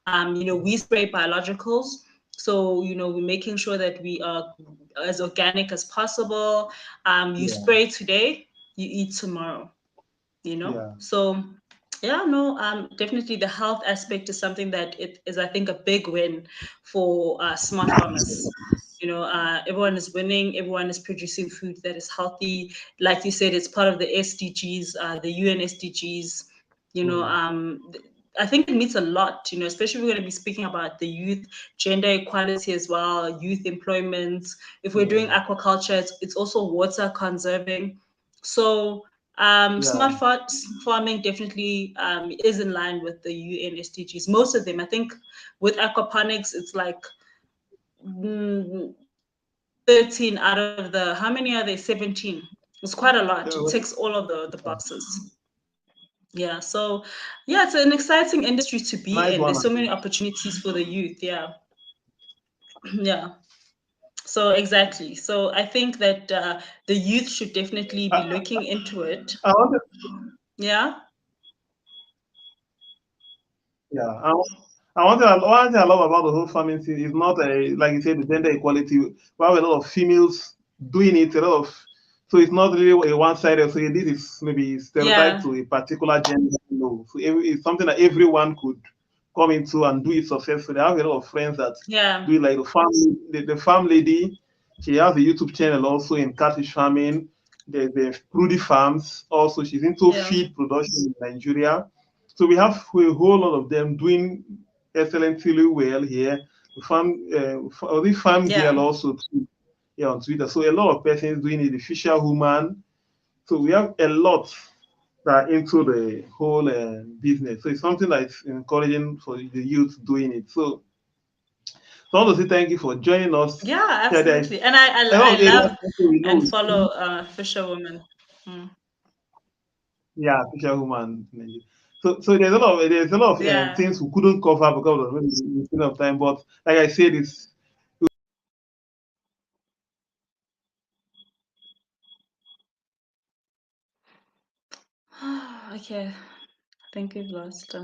We spray biologicals, so we're making sure that we are as organic as possible. You yeah, spray today, you eat tomorrow. yeah, So yeah, no, definitely the health aspect is something that it is, I think, a big win for smart farmers. Everyone is winning, everyone is producing food that is healthy. Like you said, it's part of the SDGs, the UN SDGs. you know mm, um I think it means a lot, especially we're going to be speaking about the youth, gender equality as well, youth employment. If we're yeah, doing aquaculture, it's also water conserving. So yeah. smart farming definitely is in line with the UN SDGs. Most of them, I think, with aquaponics, it's like mm, 13 out of the, how many are they? 17. It's quite a lot. It So, ticks all of the boxes. Yeah. So, yeah, it's an exciting industry to be nice in. one. There's so many opportunities for the youth. Yeah. Yeah. So, exactly. So, I think that the youth should definitely be I, looking into it. I wanted, Yeah. yeah, one thing I love about the whole farming thing is not like you said, the gender equality. We have a lot of females doing it, a lot of, so it's not really a one-sided. So this is maybe stereotyped Yeah. to a particular gender. No, so it's something that everyone could come into and do it successfully. I have a lot of friends that Yeah. do it, like the farm lady. She has a YouTube channel also in catfish farming. The Prudy Farms also. She's into Yeah. feed production in Nigeria. So we have a whole lot of them doing excellently well here. The farm girl Yeah. also too, yeah, on Twitter. So a lot of persons doing it. The fisherwoman. So we have a lot that are into the whole business. So it's something that's encouraging for the youth doing it. So I want to say thank you for joining us. Yeah, Yeah, there's absolutely. And I, a I, lot I of areas love also we know and we follow see. fisherwomen. Mm. Yeah, fisherwoman. So there's a lot of Yeah. things we couldn't cover because of the limited of time. But like I said, it's Okay. I think we've lost.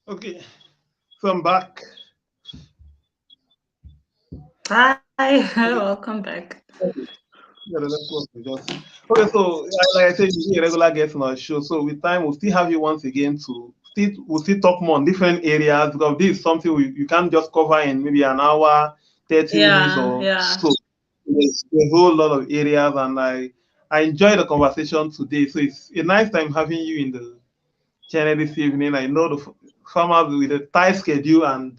Okay, so I'm back. Hi, welcome back. Okay. Yeah, the network is just okay. So, like I said, you're a regular guest on our show. So, with time, we'll still have you once again to we'll still talk more on different areas because this is something you can't just cover in maybe an hour, 30 minutes Yeah, or yeah. so. There's a whole lot of areas, and I enjoyed the conversation today. So, it's a nice time having you in the channel this evening. I know the farmers with a tight schedule and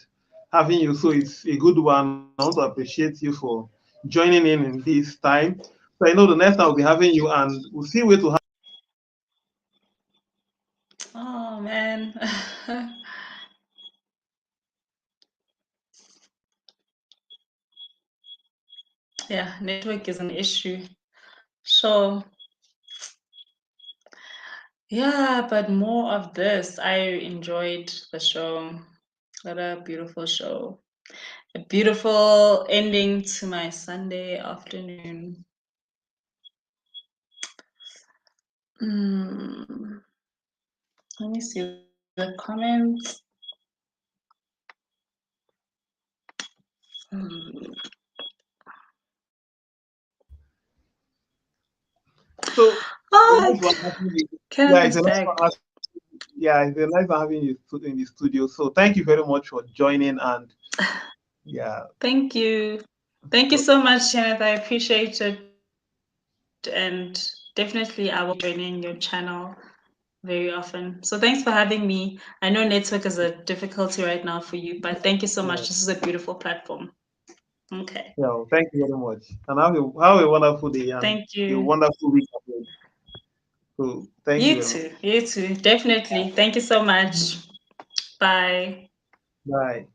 having you, so it's a good one. I want to appreciate you for joining in this time. So I know the next time we'll be having you, and we'll see where to have. Oh man. Yeah, network is an issue. So, yeah, but more of this. I enjoyed the show. What a beautiful show. A beautiful ending to my Sunday afternoon. Mm, let me see the comments. Mm. So Oh, nice one having you. Yeah, Kenneth it's is a nice back. one. Yeah, it's a nice one having you in the studio. So thank you very much for joining, and yeah, Thank you. Thank you so, so much, Kenneth. I appreciate it. And definitely I will be joining your channel very often. So thanks for having me. I know network is a difficulty right now for you, but thank you so yeah, much. This is a beautiful platform. Okay. yeah. Well, thank you very much, and have a wonderful day and Thank a you. wonderful week ahead. So thank you You very much. too. You too. Definitely. Thank you so much. Bye. Bye.